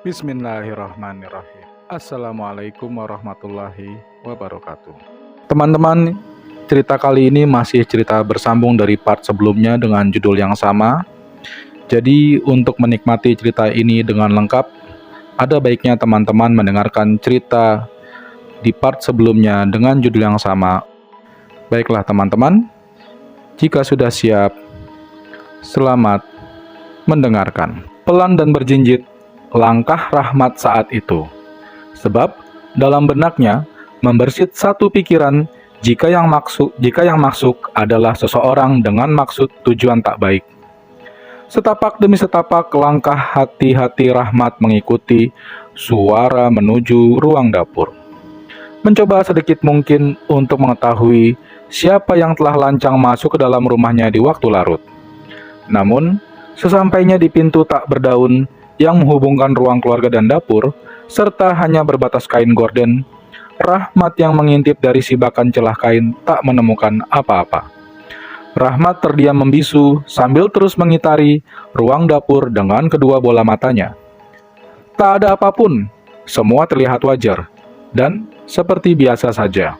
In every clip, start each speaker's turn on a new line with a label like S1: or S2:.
S1: Bismillahirrahmanirrahim. Assalamualaikum warahmatullahi wabarakatuh. Teman-teman, cerita kali ini masih cerita bersambung dari part sebelumnya dengan judul yang sama. Jadi untuk menikmati cerita ini dengan lengkap, ada baiknya teman-teman mendengarkan cerita di part sebelumnya dengan judul yang sama. Baiklah teman-teman, jika sudah siap, selamat mendengarkan. Pelan dan berjinjit langkah Rahmat saat itu. Sebab dalam benaknya membersit satu pikiran jika yang masuk adalah seseorang dengan maksud tujuan tak baik. Setapak demi setapak langkah hati-hati Rahmat mengikuti suara menuju ruang dapur. Mencoba sedikit mungkin untuk mengetahui siapa yang telah lancang masuk ke dalam rumahnya di waktu larut. Namun, sesampainya di pintu tak berdaun yang menghubungkan ruang keluarga dan dapur, serta hanya berbatas kain gorden, Rahmat yang mengintip dari sibakan celah kain tak menemukan apa-apa. Rahmat terdiam membisu sambil terus mengitari ruang dapur dengan kedua bola matanya. Tak ada apapun, semua terlihat wajar, dan seperti biasa saja.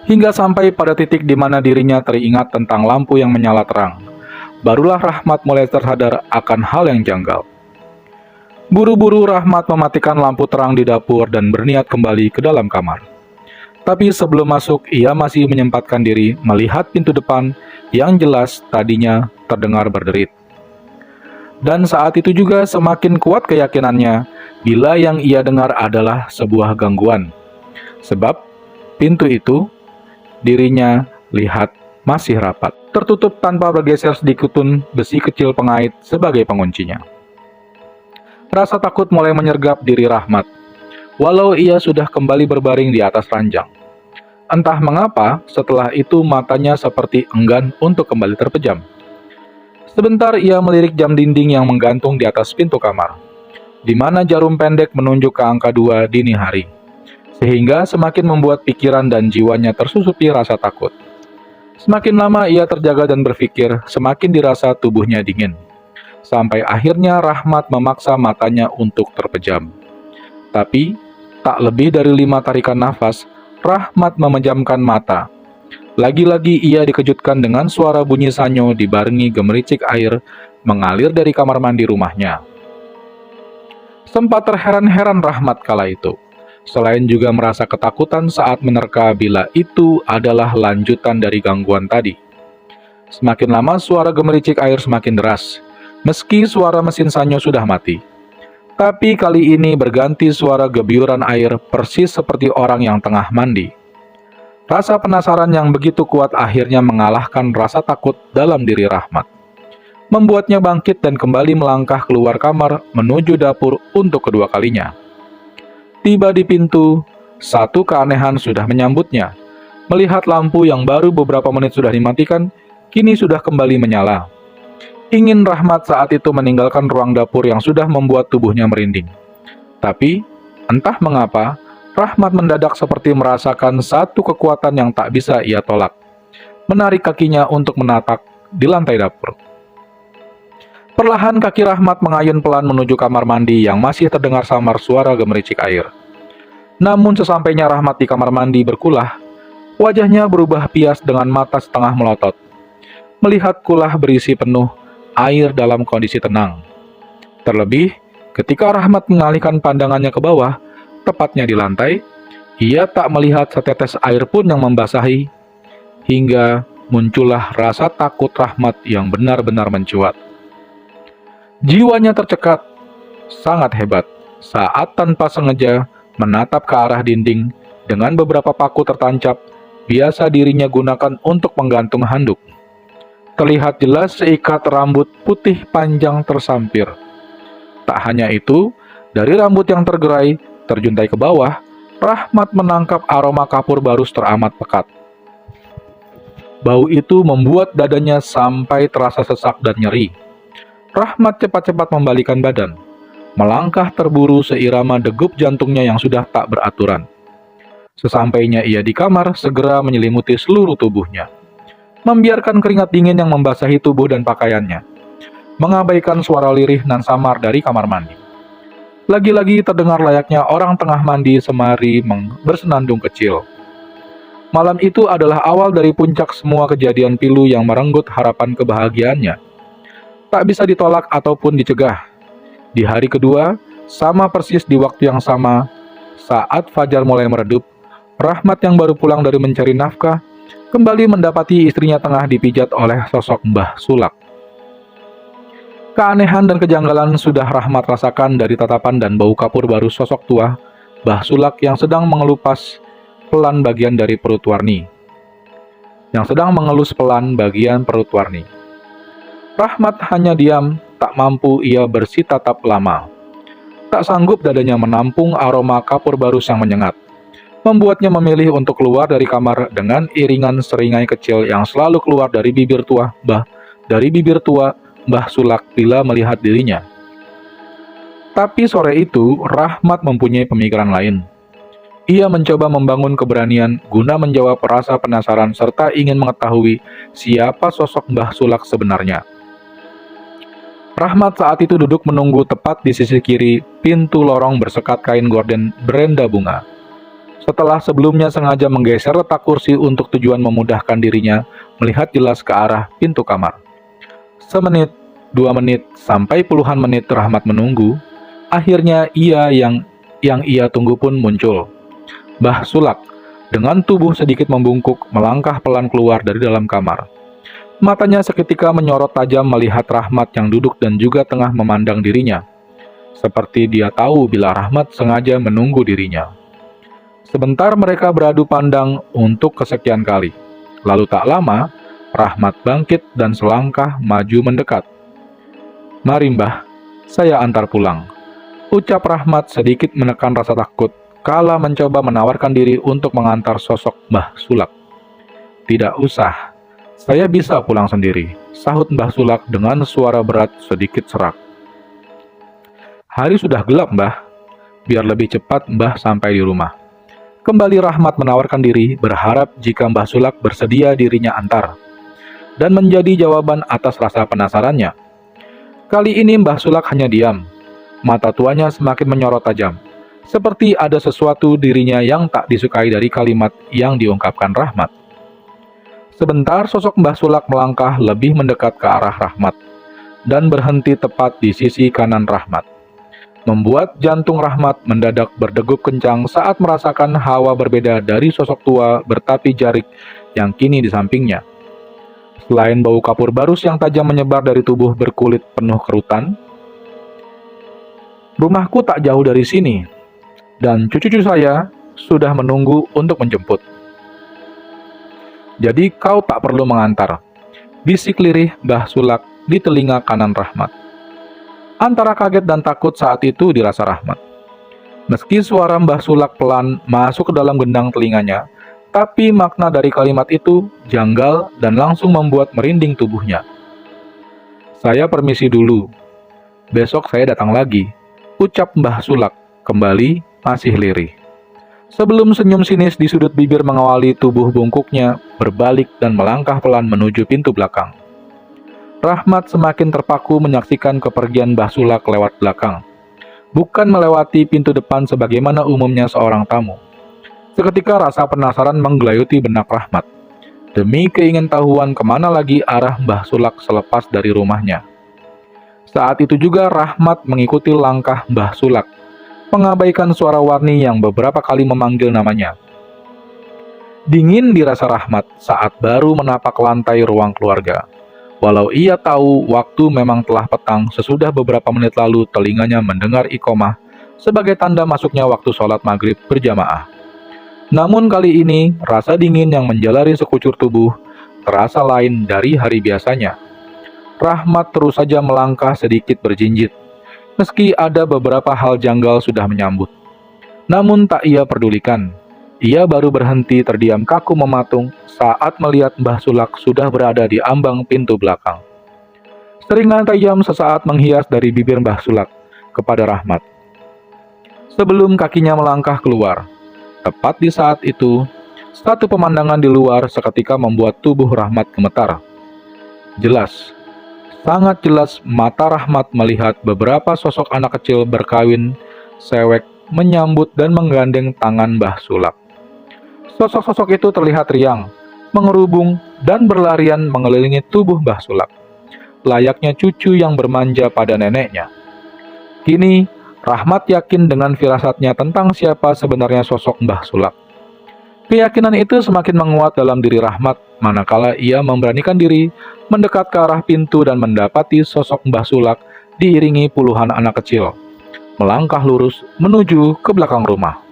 S1: Hingga sampai pada titik di mana dirinya teringat tentang lampu yang menyala terang, barulah Rahmat mulai tersadar akan hal yang janggal. Buru-buru Rahmat mematikan lampu terang di dapur dan berniat kembali ke dalam kamar. Tapi sebelum masuk, ia masih menyempatkan diri melihat pintu depan yang jelas tadinya terdengar berderit. Dan saat itu juga semakin kuat keyakinannya bila yang ia dengar adalah sebuah gangguan. Sebab pintu itu dirinya lihat masih rapat, tertutup tanpa bergeser sedikitpun besi kecil pengait sebagai penguncinya. Rasa takut mulai menyergap diri Rahmat, walau ia sudah kembali berbaring di atas ranjang. Entah mengapa, setelah itu matanya seperti enggan untuk kembali terpejam. Sebentar ia melirik jam dinding yang menggantung di atas pintu kamar, di mana jarum pendek menunjuk ke angka 2 dini hari, sehingga semakin membuat pikiran dan jiwanya tersusupi rasa takut. Semakin lama ia terjaga dan berpikir, semakin dirasa tubuhnya dingin. Sampai akhirnya Rahmat memaksa matanya untuk terpejam. Tapi, tak lebih dari 5 tarikan nafas, Rahmat memejamkan mata. Lagi-lagi ia dikejutkan dengan suara bunyi sanyo dibarengi gemericik air mengalir dari kamar mandi rumahnya. Sempat terheran-heran Rahmat kala itu. Selain juga merasa ketakutan saat menerka bila itu adalah lanjutan dari gangguan tadi. Semakin lama suara gemericik air semakin deras, meski suara mesin sanyo sudah mati. Tapi kali ini berganti suara gebyuran air persis seperti orang yang tengah mandi. Rasa penasaran yang begitu kuat akhirnya mengalahkan rasa takut dalam diri Rahmat, membuatnya bangkit dan kembali melangkah keluar kamar menuju dapur untuk kedua kalinya. Tiba di pintu, satu keanehan sudah menyambutnya. Melihat lampu yang baru beberapa menit sudah dimatikan, kini sudah kembali menyala. Ingin Rahmat saat itu meninggalkan ruang dapur yang sudah membuat tubuhnya merinding. Tapi, entah mengapa, Rahmat mendadak seperti merasakan satu kekuatan yang tak bisa ia tolak, menarik kakinya untuk menapak di lantai dapur. Perlahan kaki Rahmat mengayun pelan menuju kamar mandi yang masih terdengar samar suara gemericik air. Namun sesampainya Rahmat di kamar mandi berkulah, wajahnya berubah pias dengan mata setengah melotot. Melihat kulah berisi penuh air dalam kondisi tenang. Terlebih, ketika Rahmat mengalihkan pandangannya ke bawah, tepatnya di lantai, ia tak melihat setetes air pun yang membasahi, hingga muncullah rasa takut Rahmat yang benar-benar mencuat. Jiwanya tercekat, sangat hebat, saat tanpa sengaja menatap ke arah dinding dengan beberapa paku tertancap, biasa dirinya gunakan untuk menggantung handuk. Terlihat jelas seikat rambut putih panjang tersampir. Tak hanya itu, dari rambut yang tergerai, terjuntai ke bawah, Rahmat menangkap aroma kapur barus teramat pekat. Bau itu membuat dadanya sampai terasa sesak dan nyeri. Rahmat cepat-cepat membalikan badan, melangkah terburu seirama degup jantungnya yang sudah tak beraturan. Sesampainya ia di kamar, segera menyelimuti seluruh tubuhnya, membiarkan keringat dingin yang membasahi tubuh dan pakaiannya, mengabaikan suara lirih nan samar dari kamar mandi. Lagi-lagi terdengar layaknya orang tengah mandi semari bersenandung kecil. Malam itu adalah awal dari puncak semua kejadian pilu yang merenggut harapan kebahagiaannya. Tak bisa ditolak ataupun dicegah. Di hari kedua, sama persis di waktu yang sama, saat fajar mulai meredup, Rahmat yang baru pulang dari mencari nafkah, kembali mendapati istrinya tengah dipijat oleh sosok Mbah Sulak. Keanehan dan kejanggalan sudah Rahmat rasakan dari tatapan dan bau kapur baru sosok tua, Mbah Sulak yang sedang mengelupas pelan bagian dari perut Warni. Rahmat hanya diam, tak mampu ia bersitatap lama. Tak sanggup dadanya menampung aroma kapur barus yang menyengat. Membuatnya memilih untuk keluar dari kamar dengan iringan seringai kecil yang selalu keluar dari bibir tua Mbah Sulak bila melihat dirinya. Tapi sore itu, Rahmat mempunyai pemikiran lain. Ia mencoba membangun keberanian guna menjawab rasa penasaran serta ingin mengetahui siapa sosok Mbah Sulak sebenarnya. Rahmat saat itu duduk menunggu tepat di sisi kiri pintu lorong bersekat kain gorden berenda bunga. Setelah sebelumnya sengaja menggeser letak kursi untuk tujuan memudahkan dirinya melihat jelas ke arah pintu kamar. Semenit, 2 menit, sampai puluhan menit Rahmat menunggu. Akhirnya yang ia tunggu pun muncul. Mbah Sulak, dengan tubuh sedikit membungkuk, melangkah pelan keluar dari dalam kamar. Matanya seketika menyorot tajam melihat Rahmat yang duduk dan juga tengah memandang dirinya. Seperti dia tahu bila Rahmat sengaja menunggu dirinya. Sebentar mereka beradu pandang untuk kesekian kali. Lalu tak lama, Rahmat bangkit dan selangkah maju mendekat. "Mari Mbah, saya antar pulang," ucap Rahmat sedikit menekan rasa takut kala mencoba menawarkan diri untuk mengantar sosok Mbah Sulak. "Tidak usah, saya bisa pulang sendiri," sahut Mbah Sulak dengan suara berat sedikit serak. "Hari sudah gelap Mbah, biar lebih cepat Mbah sampai di rumah." Kembali Rahmat menawarkan diri, berharap jika Mbah Sulak bersedia dirinya antar, dan menjadi jawaban atas rasa penasarannya. Kali ini Mbah Sulak hanya diam. Mata tuanya semakin menyorot tajam, seperti ada sesuatu dirinya yang tak disukai dari kalimat yang diungkapkan Rahmat. Sebentar sosok Mbah Sulak melangkah lebih mendekat ke arah Rahmat, dan berhenti tepat di sisi kanan Rahmat. Membuat jantung Rahmat mendadak berdegup kencang saat merasakan hawa berbeda dari sosok tua bertapi jarik yang kini di sampingnya. Selain bau kapur barus yang tajam menyebar dari tubuh berkulit penuh kerutan, "Rumahku tak jauh dari sini, dan cucu-cucu saya sudah menunggu untuk menjemput. Jadi kau tak perlu mengantar," bisik lirih Mbah Sulak di telinga kanan Rahmat. Antara kaget dan takut saat itu dirasa Rahmat. Meski suara Mbah Sulak pelan masuk ke dalam gendang telinganya, tapi makna dari kalimat itu janggal dan langsung membuat merinding tubuhnya. "Saya permisi dulu. Besok saya datang lagi," ucap Mbah Sulak, kembali masih lirih. Sebelum senyum sinis di sudut bibir mengawali tubuh bungkuknya, berbalik dan melangkah pelan menuju pintu belakang. Rahmat semakin terpaku menyaksikan kepergian Mbah Sulak lewat belakang, bukan melewati pintu depan sebagaimana umumnya seorang tamu. Seketika rasa penasaran menggelayuti benak Rahmat, demi keingintahuan kemana lagi arah Mbah Sulak selepas dari rumahnya. Saat itu juga Rahmat mengikuti langkah Mbah Sulak, mengabaikan suara Warni yang beberapa kali memanggil namanya. Dingin dirasa Rahmat saat baru menapak lantai ruang keluarga. Walau ia tahu waktu memang telah petang, sesudah beberapa menit lalu telinganya mendengar iqomah sebagai tanda masuknya waktu sholat maghrib berjamaah. Namun kali ini, rasa dingin yang menjalari sekucur tubuh terasa lain dari hari biasanya. Rahmat terus saja melangkah sedikit berjinjit, meski ada beberapa hal janggal sudah menyambut. Namun tak ia pedulikan. Ia baru berhenti terdiam kaku mematung saat melihat Mbah Sulak sudah berada di ambang pintu belakang. Seringan tajam sesaat menghias dari bibir Mbah Sulak kepada Rahmat, sebelum kakinya melangkah keluar. Tepat di saat itu, satu pemandangan di luar seketika membuat tubuh Rahmat gemetar. Jelas, sangat jelas mata Rahmat melihat beberapa sosok anak kecil berkawin sewek, menyambut dan menggandeng tangan Mbah Sulak. Sosok-sosok itu terlihat riang, mengerubung, dan berlarian mengelilingi tubuh Mbah Sulak, layaknya cucu yang bermanja pada neneknya. Kini, Rahmat yakin dengan firasatnya tentang siapa sebenarnya sosok Mbah Sulak. Keyakinan itu semakin menguat dalam diri Rahmat, manakala ia memberanikan diri mendekat ke arah pintu dan mendapati sosok Mbah Sulak diiringi puluhan anak kecil, melangkah lurus menuju ke belakang rumah.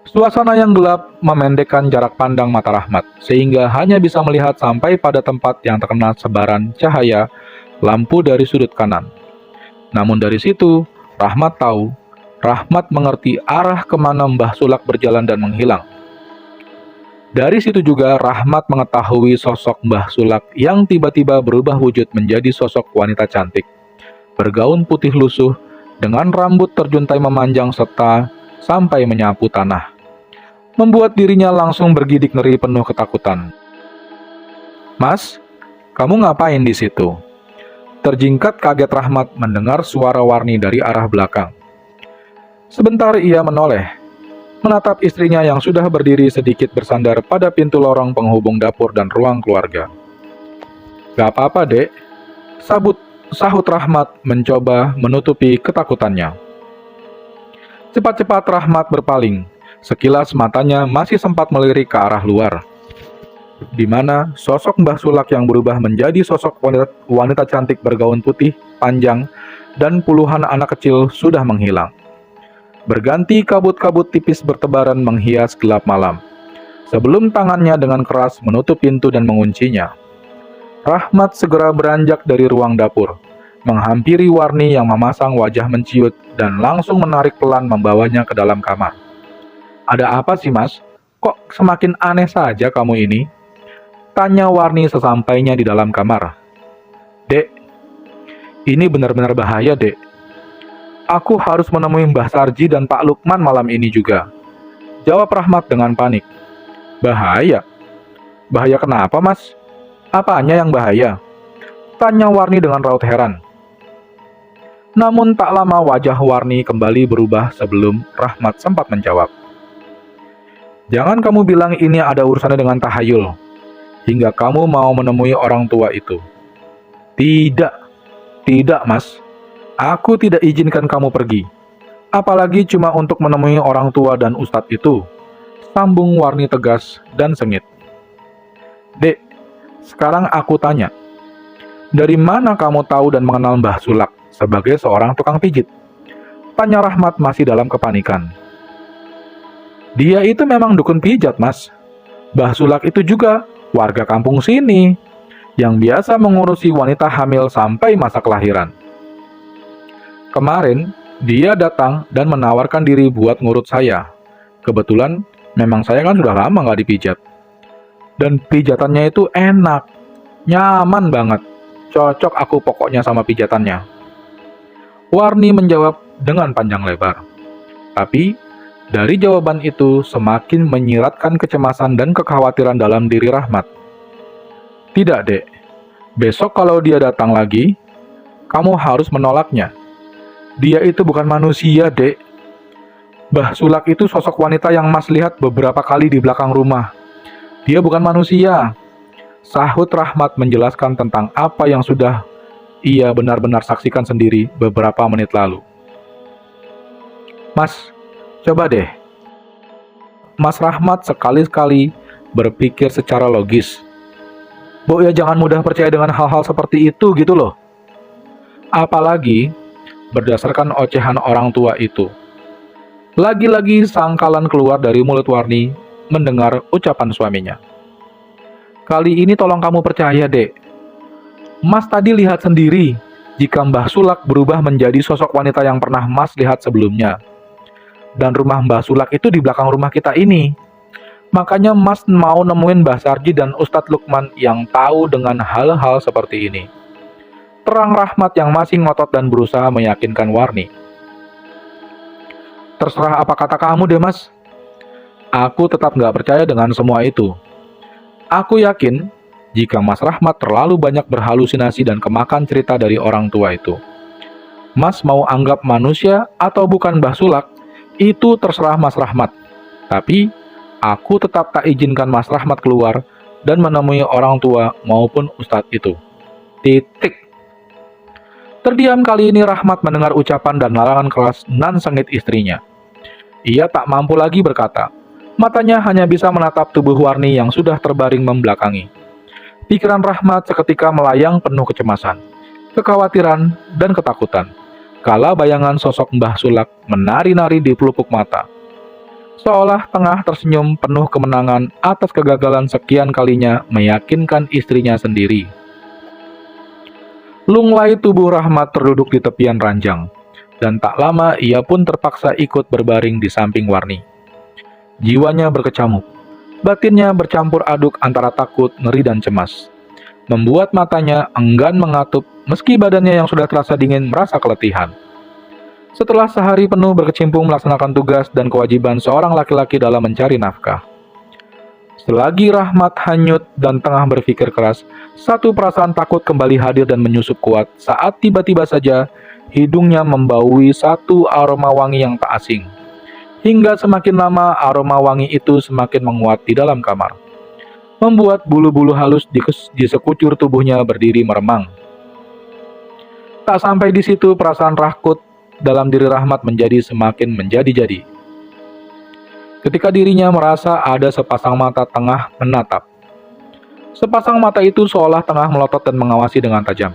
S1: Suasana yang gelap memendekkan jarak pandang mata Rahmat, sehingga hanya bisa melihat sampai pada tempat yang terkena sebaran cahaya lampu dari sudut kanan. Namun dari situ, Rahmat mengerti arah kemana Mbah Sulak berjalan dan menghilang. Dari situ juga Rahmat mengetahui sosok Mbah Sulak yang tiba-tiba berubah wujud menjadi sosok wanita cantik, bergaun putih lusuh, dengan rambut terjuntai memanjang serta sampai menyapu tanah, membuat dirinya langsung bergidik ngeri penuh ketakutan. "Mas, kamu ngapain di situ?" Terjingkat kaget Rahmat mendengar suara Warni dari arah belakang. Sebentar ia menoleh, menatap istrinya yang sudah berdiri sedikit bersandar pada pintu lorong penghubung dapur dan ruang keluarga. "Gak apa-apa, Dek," sahut Rahmat mencoba menutupi ketakutannya. Cepat-cepat Rahmat berpaling. Sekilas matanya masih sempat melirik ke arah luar, di mana sosok Mbah Sulak yang berubah menjadi sosok wanita cantik bergaun putih, panjang, dan puluhan anak kecil sudah menghilang. Berganti kabut-kabut tipis bertebaran menghias gelap malam, sebelum tangannya dengan keras menutup pintu dan menguncinya. Rahmat segera beranjak dari ruang dapur, menghampiri Warni yang memasang wajah menciut dan langsung menarik pelan membawanya ke dalam kamar. "Ada apa sih, Mas? Kok semakin aneh saja kamu ini?" tanya Warni sesampainya di dalam kamar. "Dek, ini benar-benar bahaya, Dek. Aku harus menemui Mbah Sarji dan Pak Lukman malam ini juga," jawab Rahmat dengan panik. "Bahaya? Bahaya kenapa, Mas? Apanya yang bahaya?" tanya Warni dengan raut heran. Namun tak lama wajah Warni kembali berubah sebelum Rahmat sempat menjawab. "Jangan kamu bilang ini ada urusannya dengan tahayul, hingga kamu mau menemui orang tua itu." Tidak, Mas. Aku tidak izinkan kamu pergi. Apalagi cuma untuk menemui orang tua dan ustadz itu," sambung Warni tegas dan sengit. "Dek, sekarang aku tanya, dari mana kamu tahu dan mengenal Mbah Sulak sebagai seorang tukang pijit?" tanya Rahmat masih dalam kepanikan. "Dia itu memang dukun pijat, Mas. Mbah Sulak itu juga warga kampung sini, yang biasa mengurusi wanita hamil sampai masa kelahiran. Kemarin, dia datang dan menawarkan diri buat ngurut saya. Kebetulan, memang saya kan sudah lama nggak dipijat. Dan pijatannya itu enak, nyaman banget. Cocok aku pokoknya sama pijatannya." Warni menjawab dengan panjang lebar. Tapi, dari jawaban itu semakin menyiratkan kecemasan dan kekhawatiran dalam diri Rahmat. "Tidak, Dek. Besok kalau dia datang lagi, kamu harus menolaknya. Dia itu bukan manusia, Dek. Mbah Sulak itu sosok wanita yang Mas lihat beberapa kali di belakang rumah. Dia bukan manusia," sahut Rahmat menjelaskan tentang apa yang sudah ia benar-benar saksikan sendiri beberapa menit lalu. "Mas, coba deh." Mas Rahmat sekali-sekali berpikir secara logis. "Bu, ya jangan mudah percaya dengan hal-hal seperti itu gitu loh. Apalagi berdasarkan ocehan orang tua itu." Lagi-lagi sangkalan keluar dari mulut Warni mendengar ucapan suaminya. "Kali ini tolong kamu percaya, Dek. Mas tadi lihat sendiri jika Mbah Sulak berubah menjadi sosok wanita yang pernah Mas lihat sebelumnya. Dan rumah Mbah Sulak itu di belakang rumah kita ini. Makanya Mas mau nemuin Mbah Sarji dan Ustadz Lukman yang tahu dengan hal-hal seperti ini," terang Rahmat yang masih ngotot dan berusaha meyakinkan Warni. "Terserah apa kata kamu deh, Mas. Aku tetap nggak percaya dengan semua itu. Aku yakin jika Mas Rahmat terlalu banyak berhalusinasi dan kemakan cerita dari orang tua itu. Mas mau anggap manusia atau bukan Mbah Sulak, itu terserah Mas Rahmat. Tapi, aku tetap tak izinkan Mas Rahmat keluar dan menemui orang tua maupun ustadz itu. Titik. Terdiam kali ini Rahmat mendengar ucapan dan larangan keras nan sengit istrinya. Ia tak mampu lagi berkata. Matanya hanya bisa menatap tubuh Warni yang sudah terbaring membelakangi. Pikiran Rahmat seketika melayang penuh kecemasan, kekhawatiran, dan ketakutan. Kala bayangan sosok Mbah Sulak menari-nari di pelupuk mata. Seolah tengah tersenyum penuh kemenangan atas kegagalan sekian kalinya meyakinkan istrinya sendiri. Lunglai tubuh Rahmat terduduk di tepian ranjang, dan tak lama ia pun terpaksa ikut berbaring di samping Warni. Jiwanya berkecamuk, batinnya bercampur aduk antara takut, ngeri, dan cemas. Membuat matanya enggan mengatup meski badannya yang sudah terasa dingin merasa keletihan. Setelah sehari penuh berkecimpung melaksanakan tugas dan kewajiban seorang laki-laki dalam mencari nafkah. Selagi Rahmat hanyut dan tengah berpikir keras, satu perasaan takut kembali hadir dan menyusup kuat saat tiba-tiba saja hidungnya membaui satu aroma wangi yang tak asing. Hingga semakin lama aroma wangi itu semakin menguat di dalam kamar, membuat bulu-bulu halus di sekucur tubuhnya berdiri meremang. Tak sampai di situ perasaan rakut dalam diri Rahmat menjadi semakin menjadi-jadi. Ketika dirinya merasa ada sepasang mata tengah menatap. Sepasang mata itu seolah tengah melotot dan mengawasi dengan tajam.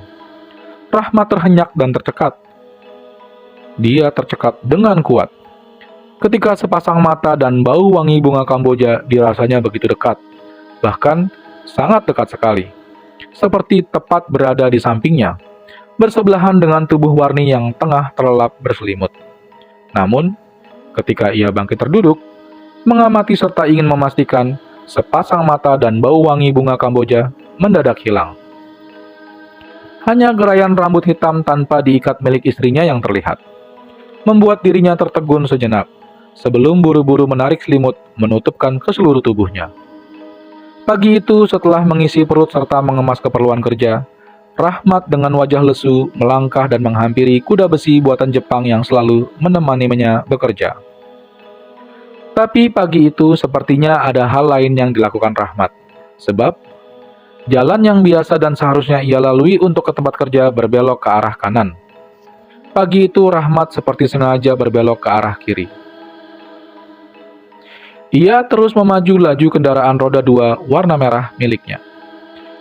S1: Rahmat terhenyak dan tercekat. Dia tercekat dengan kuat. Ketika sepasang mata dan bau wangi bunga Kamboja dirasanya begitu dekat, bahkan sangat dekat sekali, seperti tepat berada di sampingnya, bersebelahan dengan tubuh Warni yang tengah terlelap berselimut. Namun, ketika ia bangkit terduduk, mengamati serta ingin memastikan, sepasang mata dan bau wangi bunga Kamboja mendadak hilang. Hanya gerayan rambut hitam tanpa diikat milik istrinya yang terlihat, membuat dirinya tertegun sejenak, sebelum buru-buru menarik selimut menutupkan ke seluruh tubuhnya. Pagi itu setelah mengisi perut serta mengemas keperluan kerja, Rahmat dengan wajah lesu melangkah dan menghampiri kuda besi buatan Jepang yang selalu menemaninya bekerja. Tapi pagi itu sepertinya ada hal lain yang dilakukan Rahmat, sebab jalan yang biasa dan seharusnya ia lalui untuk ke tempat kerja berbelok ke arah kanan. Pagi itu Rahmat seperti sengaja berbelok ke arah kiri. Ia terus memaju laju kendaraan roda 2 warna merah miliknya.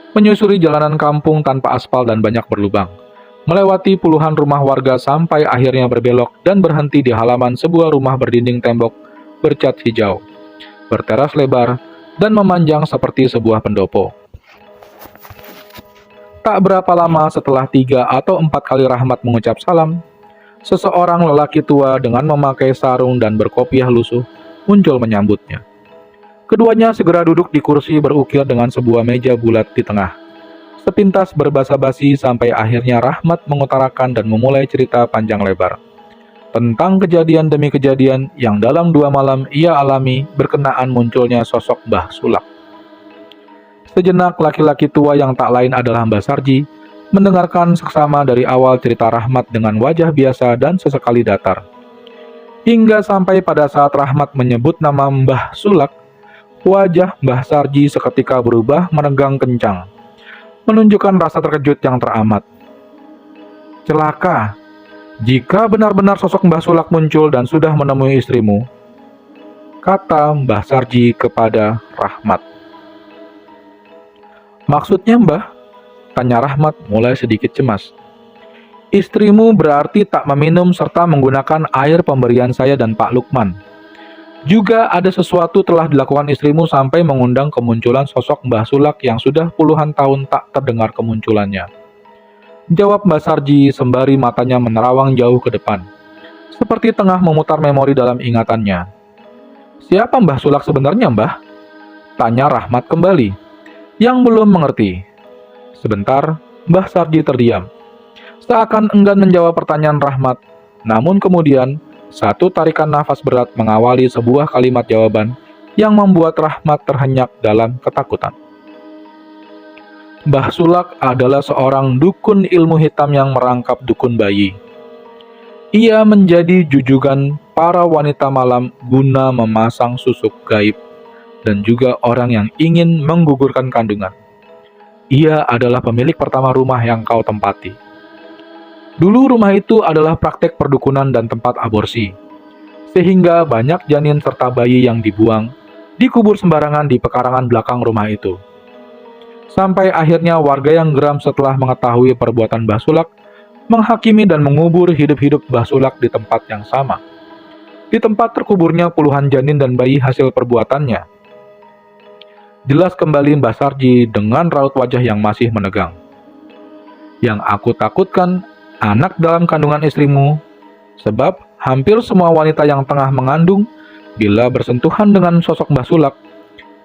S1: Menyusuri jalanan kampung tanpa aspal dan banyak berlubang. Melewati puluhan rumah warga sampai akhirnya berbelok dan berhenti di halaman sebuah rumah berdinding tembok bercat hijau, berteras lebar, dan memanjang seperti sebuah pendopo. Tak berapa lama setelah 3 atau 4 kali Rahmat mengucap salam, seseorang lelaki tua dengan memakai sarung dan berkopiah lusuh muncul menyambutnya. Keduanya segera duduk di kursi berukir dengan sebuah meja bulat di tengah. Sepintas berbasa-basi sampai akhirnya Rahmat mengutarakan dan memulai cerita panjang lebar tentang kejadian demi kejadian yang dalam 2 malam ia alami berkenaan munculnya sosok Mbah Sulak. Sejenak laki-laki tua yang tak lain adalah Mbah Sarji mendengarkan seksama dari awal cerita Rahmat dengan wajah biasa dan sesekali datar. Hingga sampai pada saat Rahmat menyebut nama Mbah Sulak, wajah Mbah Sarji seketika berubah menegang kencang, menunjukkan rasa terkejut yang teramat. Celaka, jika benar-benar sosok Mbah Sulak muncul dan sudah menemui istrimu, kata Mbah Sarji kepada Rahmat. Maksudnya Mbah? Tanya Rahmat mulai sedikit cemas. Istrimu berarti tak meminum serta menggunakan air pemberian saya dan Pak Lukman. Juga ada sesuatu telah dilakukan istrimu sampai mengundang kemunculan sosok Mbah Sulak yang sudah puluhan tahun tak terdengar kemunculannya. Jawab Mbah Sarji sembari matanya menerawang jauh ke depan, seperti tengah memutar memori dalam ingatannya. Siapa Mbah Sulak sebenarnya, Mbah? Tanya Rahmat kembali, yang belum mengerti. Sebentar, Mbah Sarji terdiam, seakan enggan menjawab pertanyaan Rahmat. Namun kemudian, satu tarikan nafas berat mengawali sebuah kalimat jawaban yang membuat Rahmat terhenyak dalam ketakutan. Mbah Sulak adalah seorang dukun ilmu hitam yang merangkap dukun bayi. Ia menjadi jujugan para wanita malam guna memasang susuk gaib dan juga orang yang ingin menggugurkan kandungan. Ia adalah pemilik pertama rumah yang kau tempati. Dulu rumah itu adalah praktek perdukunan dan tempat aborsi, sehingga banyak janin serta bayi yang dibuang, dikubur sembarangan di pekarangan belakang rumah itu. Sampai akhirnya warga yang geram setelah mengetahui perbuatan Mbah Sulak, menghakimi dan mengubur hidup-hidup Mbah Sulak di tempat yang sama. Di tempat terkuburnya puluhan janin dan bayi hasil perbuatannya. Jelas kembali Mbah Sarji dengan raut wajah yang masih menegang. Yang aku takutkan, anak dalam kandungan istrimu, sebab hampir semua wanita yang tengah mengandung, bila bersentuhan dengan sosok Mbah Sulak,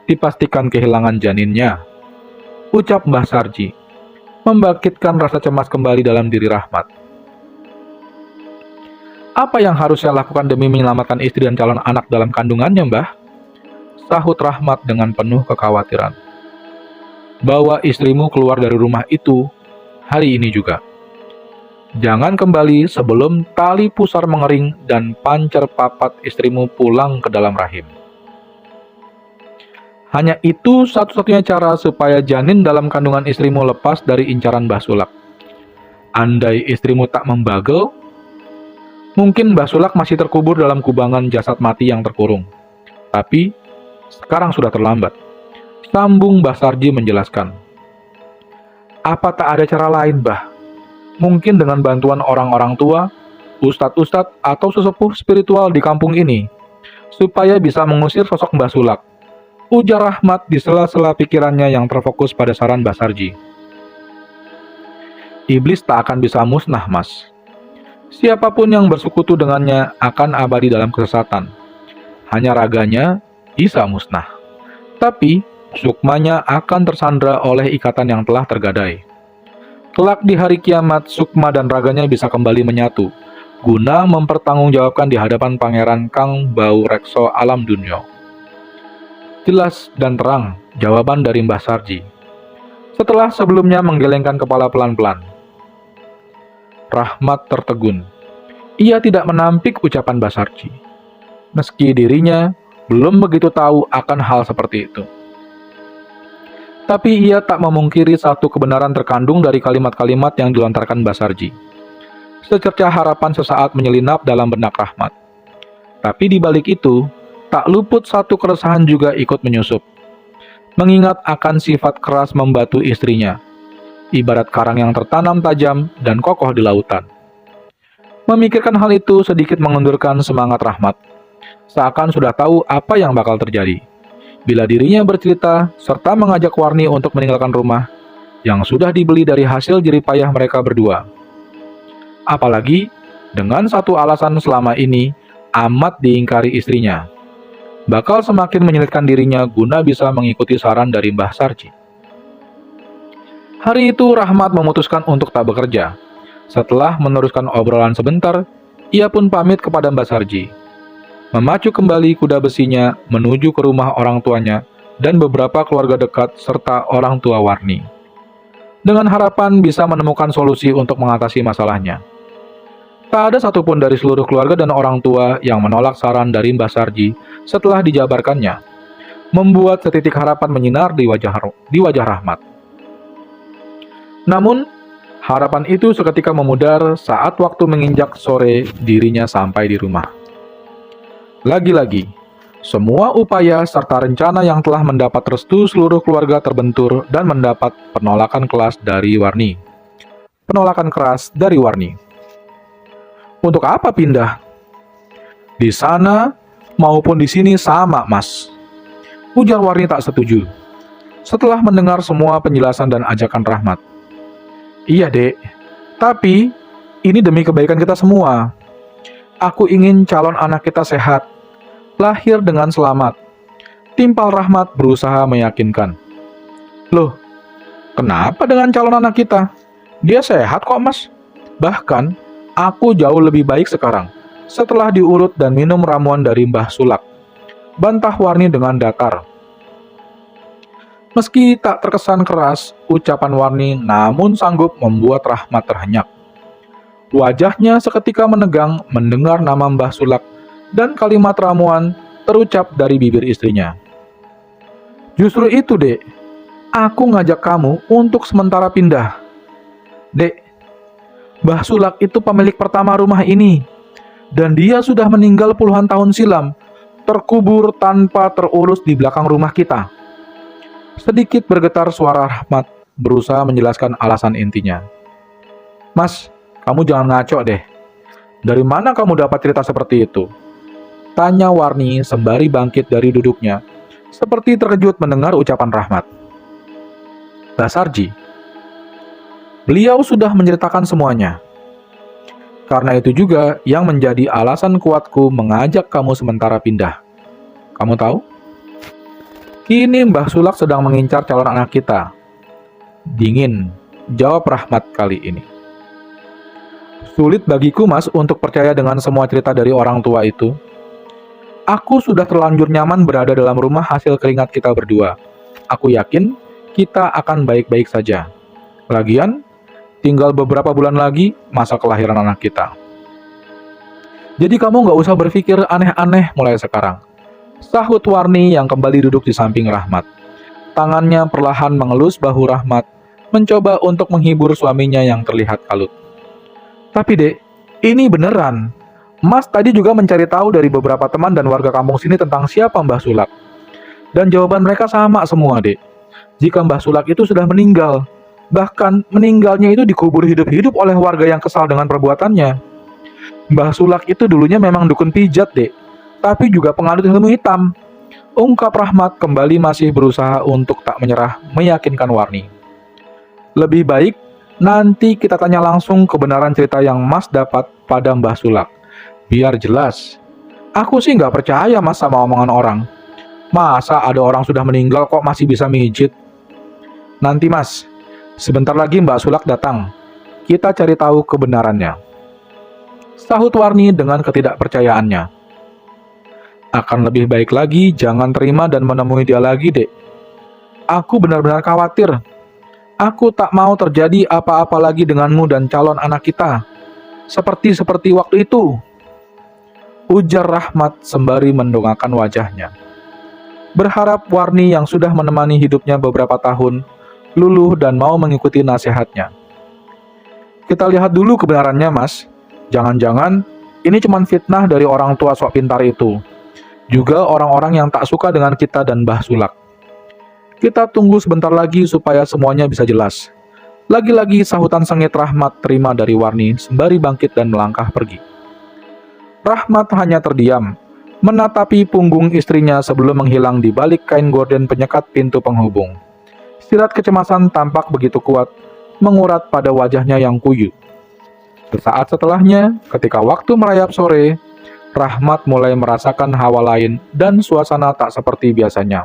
S1: dipastikan kehilangan janinnya. Ucap Mbah Sarji, membangkitkan rasa cemas kembali dalam diri Rahmat. Apa yang harus saya lakukan demi menyelamatkan istri dan calon anak dalam kandungannya, Mbah? Sahut Rahmat dengan penuh kekhawatiran. Bawa istrimu keluar dari rumah itu hari ini juga. Jangan kembali sebelum tali pusar mengering dan pancar papat istrimu pulang ke dalam rahim. Hanya itu satu-satunya cara supaya janin dalam kandungan istrimu lepas dari incaran Mbah Sulak. Andai istrimu tak membagel, mungkin Mbah Sulak masih terkubur dalam kubangan jasad mati yang terkurung. Tapi, sekarang sudah terlambat. Sambung Mbah Sarji menjelaskan. Apa tak ada cara lain, Mbah? Mungkin dengan bantuan orang-orang tua, ustadz-ustadz atau sesepuh spiritual di kampung ini, supaya bisa mengusir sosok Mbah Sulak. Ujar Rahmat di sela-sela pikirannya yang terfokus pada saran Mbah Sarji. Iblis tak akan bisa musnah, Mas. Siapapun yang bersekutu dengannya akan abadi dalam kesesatan. Hanya raganya bisa musnah. Tapi, sukmanya akan tersandra oleh ikatan yang telah tergadai. Kelak di hari kiamat, sukma dan raganya bisa kembali menyatu, guna mempertanggungjawabkan di hadapan Pangeran Kang Bau Rekso Alam Dunyo. Jelas dan terang jawaban dari Mbah Sarji. Setelah sebelumnya menggelengkan kepala pelan-pelan. Rahmat tertegun. Ia tidak menampik ucapan Mbah Sarji. Meski dirinya belum begitu tahu akan hal seperti itu. Tapi ia tak memungkiri satu kebenaran terkandung dari kalimat-kalimat yang dilontarkan Mbah Sarji. Secercah harapan sesaat menyelinap dalam benak Rahmat. Tapi di balik itu, tak luput satu keresahan juga ikut menyusup. Mengingat akan sifat keras membatu istrinya, ibarat karang yang tertanam tajam dan kokoh di lautan. Memikirkan hal itu sedikit mengundurkan semangat Rahmat, seakan sudah tahu apa yang bakal terjadi bila dirinya bercerita serta mengajak Warni untuk meninggalkan rumah yang sudah dibeli dari hasil jeripayah mereka berdua. Apalagi dengan satu alasan selama ini amat diingkari istrinya, bakal semakin menyulitkan dirinya guna bisa mengikuti saran dari Mbah Sarji. Hari itu Rahmat memutuskan untuk tak bekerja. Setelah meneruskan obrolan sebentar, ia pun pamit kepada Mbah Sarji. Memacu kembali kuda besinya menuju ke rumah orang tuanya dan beberapa keluarga dekat serta orang tua Warni. Dengan harapan bisa menemukan solusi untuk mengatasi masalahnya. Tak ada satupun dari seluruh keluarga dan orang tua yang menolak saran dari Mbah Sarji setelah dijabarkannya, membuat setitik harapan menyinar di wajah Rahmat. Namun, harapan itu seketika memudar saat waktu menginjak sore dirinya sampai di rumah. Lagi-lagi, semua upaya serta rencana yang telah mendapat restu seluruh keluarga terbentur dan mendapat penolakan keras dari Warni. Untuk apa pindah? Di sana maupun di sini sama, Mas. Ujar Warni tak setuju. Setelah mendengar semua penjelasan dan ajakan Rahmat. Iya, Dek. Tapi ini demi kebaikan kita semua. Aku ingin calon anak kita sehat, lahir dengan selamat. Timpal Rahmat berusaha meyakinkan. Loh, kenapa dengan calon anak kita? Dia sehat kok, Mas. Bahkan, aku jauh lebih baik sekarang, setelah diurut dan minum ramuan dari Mbah Sulak. Bantah Warni dengan datar. Meski tak terkesan keras, ucapan Warni namun sanggup membuat Rahmat terhenyak. Wajahnya seketika menegang mendengar nama Mbah Sulak dan kalimat ramuan terucap dari bibir istrinya. Justru itu, Dek. Aku ngajak kamu untuk sementara pindah. Dek, Mbah Sulak itu pemilik pertama rumah ini. Dan dia sudah meninggal puluhan tahun silam, terkubur tanpa terurus di belakang rumah kita. Sedikit bergetar suara Rahmat, berusaha menjelaskan alasan intinya. Mas, kamu jangan ngaco deh. Dari mana kamu dapat cerita seperti itu? Tanya Warni sembari bangkit dari duduknya, seperti terkejut mendengar ucapan Rahmat. Basarji, beliau sudah menceritakan semuanya. Karena itu juga yang menjadi alasan kuatku mengajak kamu sementara pindah. Kamu tahu? Kini Mbah Sulak sedang mengincar calon anak kita. Dingin, jawab Rahmat kali ini. Sulit bagiku, Mas, untuk percaya dengan semua cerita dari orang tua itu. Aku sudah terlanjur nyaman berada dalam rumah hasil keringat kita berdua. Aku yakin kita akan baik-baik saja. Lagian, tinggal beberapa bulan lagi masa kelahiran anak kita. Jadi kamu nggak usah berpikir aneh-aneh mulai sekarang. Sahut Warni yang kembali duduk di samping Rahmat. Tangannya perlahan mengelus bahu Rahmat, mencoba untuk menghibur suaminya yang terlihat kalut. Tapi Dek, ini beneran. Mas tadi juga mencari tahu dari beberapa teman dan warga kampung sini tentang siapa Mbah Sulak. Dan jawaban mereka sama semua, Dek. Jika Mbah Sulak itu sudah meninggal. Bahkan meninggalnya itu dikubur hidup-hidup oleh warga yang kesal dengan perbuatannya. Mbah Sulak itu dulunya memang dukun pijat, Dek, tapi juga penganut ilmu hitam. Ungkap Rahmat kembali masih berusaha untuk tak menyerah meyakinkan Warni. Lebih baik nanti kita tanya langsung kebenaran cerita yang Mas dapat pada Mbah Sulak. Biar jelas. Aku sih nggak percaya, Mas, sama omongan orang. Masa ada orang sudah meninggal kok masih bisa mijit? Nanti, Mas. Sebentar lagi Mbak Sulak datang. Kita cari tahu kebenarannya. Sahut Warni dengan ketidakpercayaannya. Akan lebih baik lagi jangan terima dan menemui dia lagi, Dek. Aku benar-benar khawatir. Aku tak mau terjadi apa-apa lagi denganmu dan calon anak kita. Seperti waktu itu. Ujar Rahmat sembari mendongakkan wajahnya. Berharap Warni yang sudah menemani hidupnya beberapa tahun luluh dan mau mengikuti nasihatnya. Kita lihat dulu kebenarannya, Mas. Jangan-jangan ini cuma fitnah dari orang tua sok pintar itu. Juga orang-orang yang tak suka dengan kita dan Mbah Sulak. Kita tunggu sebentar lagi supaya semuanya bisa jelas. Lagi-lagi sahutan sengit Rahmat terima dari Warni sembari bangkit dan melangkah pergi. Rahmat hanya terdiam, menatapi punggung istrinya sebelum menghilang di balik kain gorden penyekat pintu penghubung. Sirat kecemasan tampak begitu kuat, mengurat pada wajahnya yang kuyu. Sesaat setelahnya, ketika waktu merayap sore, Rahmat mulai merasakan hawa lain dan suasana tak seperti biasanya.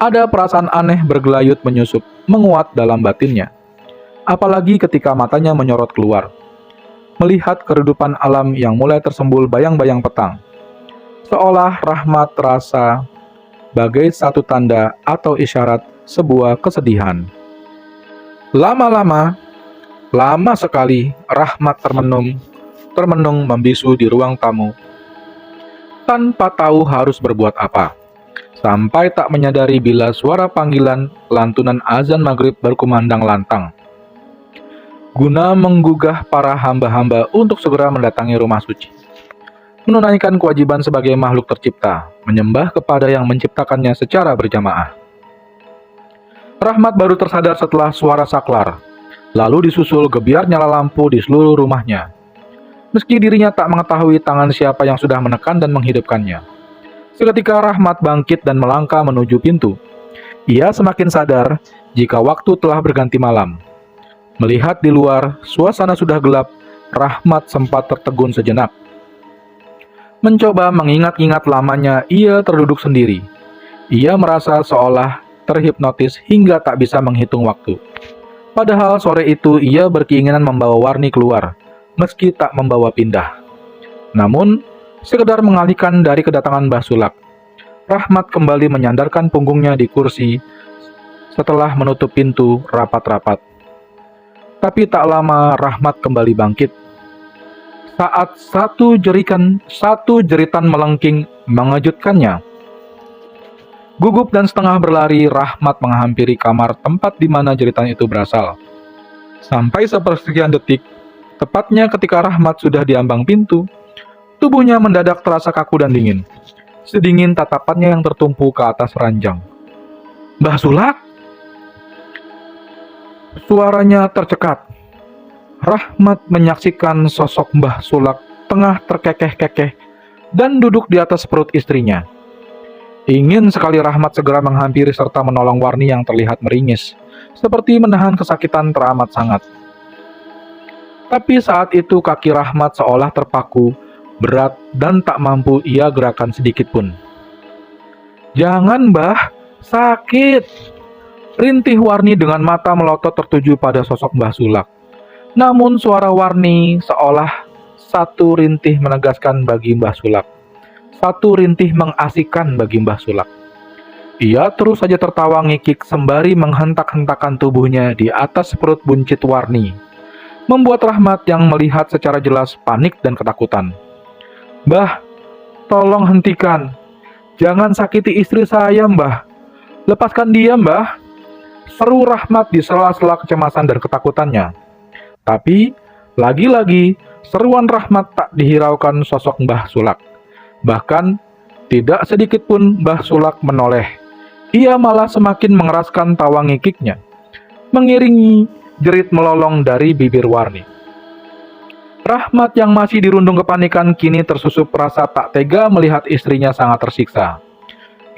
S1: Ada perasaan aneh bergelayut menyusup, menguat dalam batinnya. Apalagi ketika matanya menyorot keluar, melihat keredupan alam yang mulai tersembul bayang-bayang petang. Seolah Rahmat terasa bagai satu tanda atau isyarat sebuah kesedihan. Lama sekali Rahmat termenung membisu di ruang tamu, tanpa tahu harus berbuat apa, sampai tak menyadari bila suara panggilan lantunan azan maghrib berkumandang lantang, guna menggugah para hamba-hamba untuk segera mendatangi rumah suci, menunaikan kewajiban sebagai makhluk tercipta, menyembah kepada yang menciptakannya secara berjamaah. Rahmat baru tersadar setelah suara saklar, lalu disusul gebiar nyala lampu di seluruh rumahnya. Meski dirinya tak mengetahui tangan siapa yang sudah menekan dan menghidupkannya. Seketika Rahmat bangkit dan melangkah menuju pintu. Ia semakin sadar jika waktu telah berganti malam. Melihat di luar, suasana sudah gelap, Rahmat sempat tertegun sejenak. Mencoba mengingat-ingat lamanya ia terduduk sendiri. Ia merasa seolah terhipnotis hingga tak bisa menghitung waktu. Padahal sore itu ia berkeinginan membawa Warni keluar, meski tak membawa pindah. Namun, sekedar mengalihkan dari kedatangan Mbah Sulak, Rahmat kembali menyandarkan punggungnya di kursi setelah menutup pintu rapat-rapat. Tapi tak lama Rahmat kembali bangkit. Saat satu jeritan melengking mengejutkannya. Gugup dan setengah berlari, Rahmat menghampiri kamar tempat di mana jeritan itu berasal. Sampai sepersekian detik, tepatnya ketika Rahmat sudah di ambang pintu, tubuhnya mendadak terasa kaku dan dingin. Sedingin tatapannya yang tertumpu ke atas ranjang. "Mbah Sulak!" Suaranya tercekat. Rahmat menyaksikan sosok Mbah Sulak tengah terkekeh-kekeh dan duduk di atas perut istrinya. Ingin sekali Rahmat segera menghampiri serta menolong Warni yang terlihat meringis, seperti menahan kesakitan teramat sangat. Tapi saat itu kaki Rahmat seolah terpaku, berat dan tak mampu ia gerakan sedikit pun. "Jangan, Mbah, sakit!" Rintih Warni dengan mata melotot tertuju pada sosok Mbah Sulak. Namun suara Warni seolah satu rintih menegaskan bagi Mbah Sulak. Satu rintih mengasihkan bagi Mbah Sulak. Ia terus saja tertawa ngikik sembari menghentak-hentakan tubuhnya di atas perut buncit Warni, membuat Rahmat yang melihat secara jelas panik dan ketakutan. "Mbah, tolong hentikan. Jangan sakiti istri saya, Mbah. Lepaskan dia, Mbah," seru Rahmat di sela-sela kecemasan dan ketakutannya. Tapi, lagi-lagi, seruan Rahmat tak dihiraukan sosok Mbah Sulak. Bahkan, tidak sedikit pun Mbah Sulak menoleh. Ia malah semakin mengeraskan tawa ngikiknya, mengiringi jerit melolong dari bibir Warni. Rahmat yang masih dirundung kepanikan kini tersusup rasa tak tega melihat istrinya sangat tersiksa.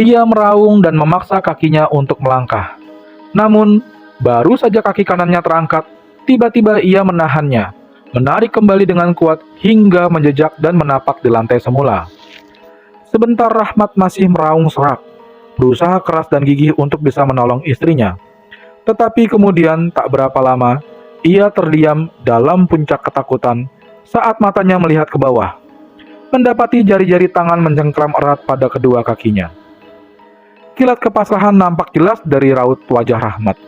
S1: Ia meraung dan memaksa kakinya untuk melangkah. Namun, baru saja kaki kanannya terangkat, tiba-tiba ia menahannya, menarik kembali dengan kuat hingga menjejak dan menapak di lantai semula. Sebentar Rahmat masih meraung serak, berusaha keras dan gigih untuk bisa menolong istrinya. Tetapi kemudian tak berapa lama, ia terdiam dalam puncak ketakutan saat matanya melihat ke bawah, mendapati jari-jari tangan mencengkram erat pada kedua kakinya. Kilat kepasrahan nampak jelas dari raut wajah Rahmat.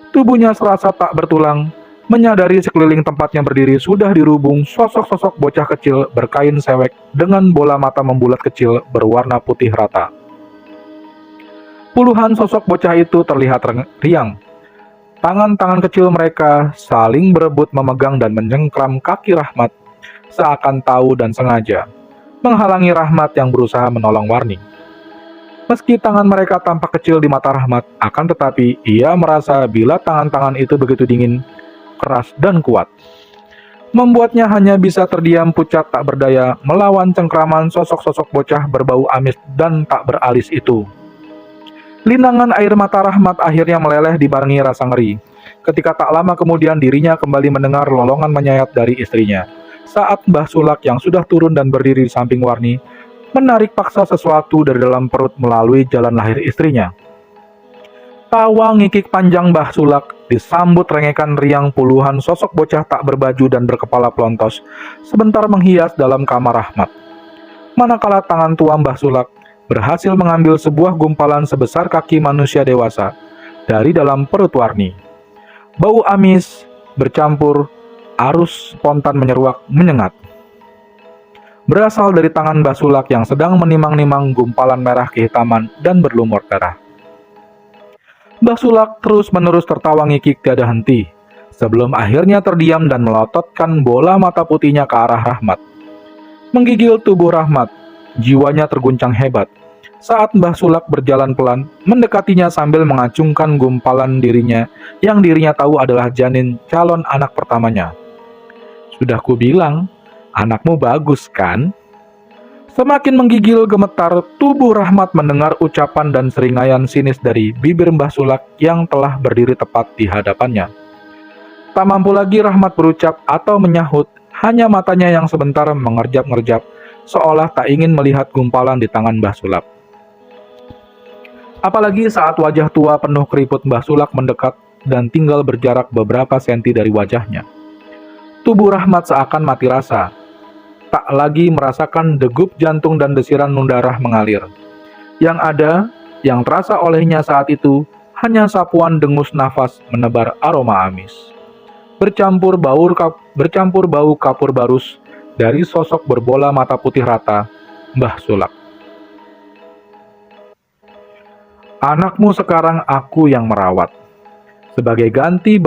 S1: Tubuhnya serasa tak bertulang, menyadari sekeliling tempatnya berdiri sudah dirubung sosok-sosok bocah kecil berkain sewek dengan bola mata membulat kecil berwarna putih rata. Puluhan sosok bocah itu terlihat riang. Tangan-tangan kecil mereka saling berebut memegang dan mencengkram kaki Rahmat, seakan tahu dan sengaja menghalangi Rahmat yang berusaha menolong Warni. Meski tangan mereka tampak kecil di mata Rahmat, akan tetapi ia merasa bila tangan-tangan itu begitu dingin, keras dan kuat, membuatnya hanya bisa terdiam pucat tak berdaya melawan cengkraman sosok-sosok bocah berbau amis dan tak beralis itu. Linangan air mata Rahmat akhirnya meleleh dibarengi rasa ngeri, ketika tak lama kemudian dirinya kembali mendengar lolongan menyayat dari istrinya, saat Mbah Sulak yang sudah turun dan berdiri di samping Warni, menarik paksa sesuatu dari dalam perut melalui jalan lahir istrinya. Tawa ngikik panjang Mbah Sulak disambut rengekan riang puluhan sosok bocah tak berbaju dan berkepala pelontos sebentar menghias dalam kamar Rahmat. Manakala tangan tua Mbah Sulak berhasil mengambil sebuah gumpalan sebesar kaki manusia dewasa dari dalam perut Warni. Bau amis bercampur arus spontan menyeruak menyengat. Berasal dari tangan Mbah Sulak yang sedang menimang-nimang gumpalan merah kehitaman dan berlumur darah. Mbah Sulak terus-menerus tertawa ngikik tiada henti, sebelum akhirnya terdiam dan melototkan bola mata putihnya ke arah Rahmat. Menggigil tubuh Rahmat, jiwanya terguncang hebat, saat Mbah Sulak berjalan pelan, mendekatinya sambil mengacungkan gumpalan dirinya, yang dirinya tahu adalah janin calon anak pertamanya. "Sudah kubilang, anakmu bagus kan?" Semakin menggigil gemetar, tubuh Rahmat mendengar ucapan dan seringaian sinis dari bibir Mbah Sulak yang telah berdiri tepat di hadapannya. Tak mampu lagi Rahmat berucap atau menyahut, hanya matanya yang sebentar mengerjap-ngerjap, seolah tak ingin melihat gumpalan di tangan Mbah Sulak. Apalagi saat wajah tua penuh keriput Mbah Sulak mendekat dan tinggal berjarak beberapa senti dari wajahnya. Tubuh Rahmat seakan mati rasa, tak lagi merasakan degup jantung dan desiran darah mengalir. Yang ada, yang terasa olehnya saat itu, hanya sapuan dengus nafas menebar aroma amis. bercampur bau kapur barus dari sosok berbola mata putih rata, Mbah Sulak. Anakmu sekarang aku yang merawat. Sebagai ganti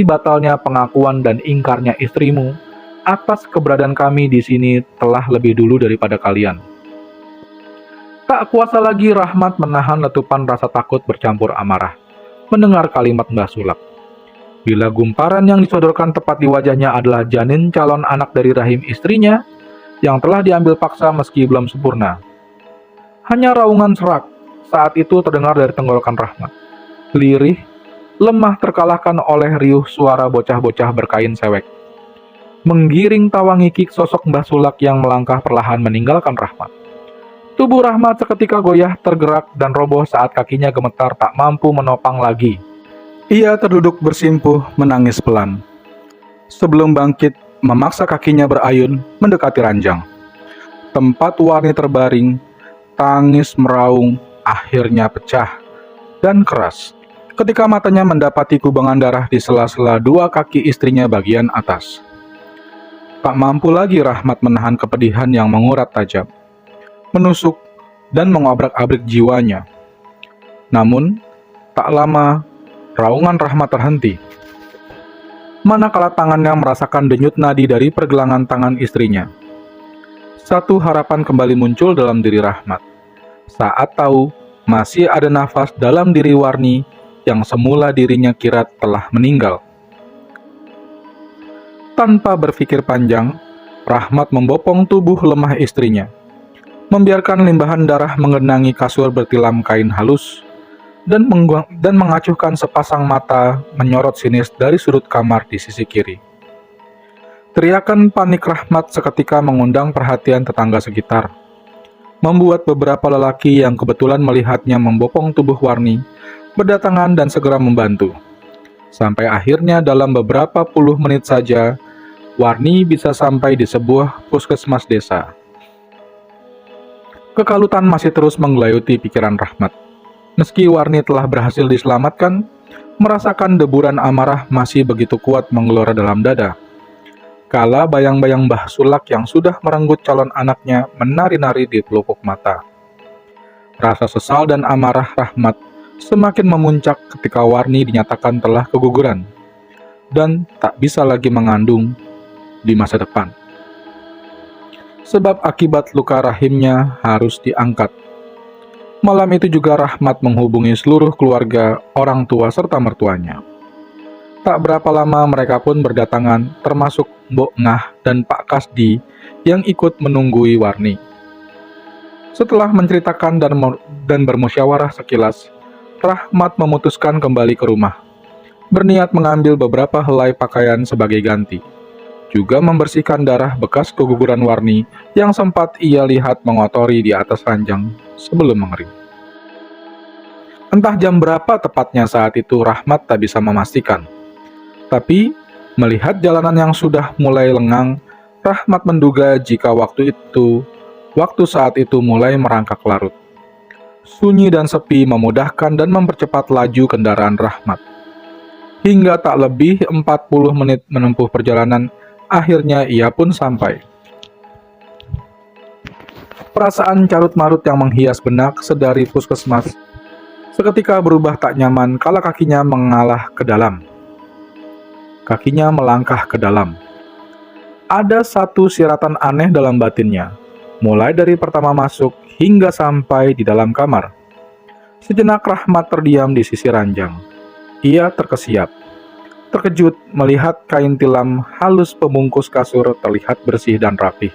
S1: batalnya pengakuan dan ingkarnya istrimu, atas keberadaan kami di sini telah lebih dulu daripada kalian. Tak kuasa lagi Rahmat menahan letupan rasa takut bercampur amarah mendengar kalimat Mbah Sulak. Bila gumparan yang disodorkan tepat di wajahnya adalah janin calon anak dari rahim istrinya yang telah diambil paksa meski belum sempurna. Hanya raungan serak saat itu terdengar dari tenggorokan Rahmat. Lirih, lemah terkalahkan oleh riuh suara bocah-bocah berkain sewek. Menggiring tawa ngikik sosok Mbah Sulak yang melangkah perlahan meninggalkan Rahmat. Tubuh Rahmat seketika goyah tergerak dan roboh saat kakinya gemetar tak mampu menopang lagi. Ia terduduk bersimpuh menangis pelan. Sebelum bangkit, memaksa kakinya berayun mendekati ranjang. Tempat Warni terbaring, tangis meraung, akhirnya pecah dan keras ketika matanya mendapati kubangan darah di sela-sela dua kaki istrinya bagian atas. Tak mampu lagi Rahmat menahan kepedihan yang mengurat tajam, menusuk dan mengobrak-abrik jiwanya. Namun, tak lama, raungan Rahmat terhenti. Manakala tangannya merasakan denyut nadi dari pergelangan tangan istrinya. Satu harapan kembali muncul dalam diri Rahmat. Saat tahu masih ada nafas dalam diri Warni yang semula dirinya kira telah meninggal. Tanpa berpikir panjang, Rahmat membopong tubuh lemah istrinya, membiarkan limbahan darah menggenangi kasur bertilam kain halus, dan mengacuhkan sepasang mata menyorot sinis dari sudut kamar di sisi kiri. Teriakan panik Rahmat seketika mengundang perhatian tetangga sekitar, membuat beberapa lelaki yang kebetulan melihatnya membopong tubuh Warni berdatangan dan segera membantu. Sampai akhirnya dalam beberapa puluh menit saja, Warni bisa sampai di sebuah puskesmas desa. Kekalutan masih terus menggelayuti pikiran Rahmat. Meski Warni telah berhasil diselamatkan, merasakan deburan amarah masih begitu kuat menggelora dalam dada. Kala bayang-bayang Mbah Sulak yang sudah merenggut calon anaknya menari-nari di pelupuk mata. Rasa sesal dan amarah Rahmat semakin memuncak ketika Warni dinyatakan telah keguguran dan tak bisa lagi mengandung di masa depan. Sebab akibat luka rahimnya harus diangkat. Malam itu juga Rahmat menghubungi seluruh keluarga, orang tua serta mertuanya. Tak berapa lama mereka pun berdatangan, termasuk Mbok Ngah dan Pak Kasdi yang ikut menunggui Warni. Setelah menceritakan dan bermusyawarah sekilas, Rahmat memutuskan kembali ke rumah, berniat mengambil beberapa helai pakaian sebagai ganti, juga membersihkan darah bekas keguguran Warni yang sempat ia lihat mengotori di atas ranjang sebelum mengering. Entah jam berapa tepatnya saat itu Rahmat tak bisa memastikan. Tapi, melihat jalanan yang sudah mulai lengang, Rahmat menduga jika waktu saat itu mulai merangkak larut. Sunyi dan sepi memudahkan dan mempercepat laju kendaraan Rahmat. Hingga tak lebih 40 menit menempuh perjalanan, akhirnya ia pun sampai. Perasaan carut-marut yang menghias benak sedari puskesmas seketika berubah tak nyaman kala kakinya melangkah ke dalam. Ada satu siratan aneh dalam batinnya, mulai dari pertama masuk hingga sampai di dalam kamar. Sejenak Rahmat terdiam di sisi ranjang. Ia terkesiap, terkejut melihat kain tilam halus pembungkus kasur terlihat bersih dan rapih.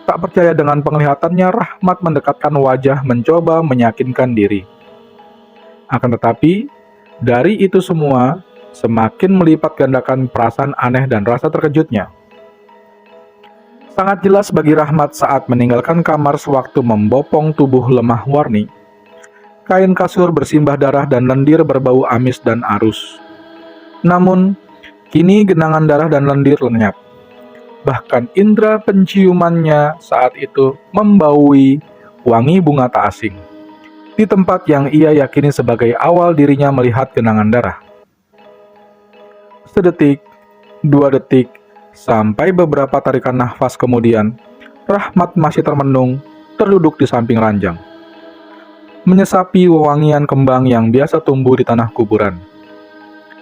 S1: Tak percaya dengan penglihatannya, Rahmat mendekatkan wajah mencoba meyakinkan diri. Akan tetapi, dari itu semua, semakin melipat gandakan perasaan aneh dan rasa terkejutnya. Sangat jelas bagi Rahmat saat meninggalkan kamar sewaktu membopong tubuh lemah Warni. Kain kasur bersimbah darah dan lendir berbau amis dan arus. Namun, kini genangan darah dan lendir lenyap. Bahkan indera penciumannya saat itu membaui wangi bunga tak asing, di tempat yang ia yakini sebagai awal dirinya melihat genangan darah. Sedetik, 2 detik, sampai beberapa tarikan nafas kemudian, Rahmat masih termenung, terduduk di samping ranjang, menyesapi wewangian kembang yang biasa tumbuh di tanah kuburan.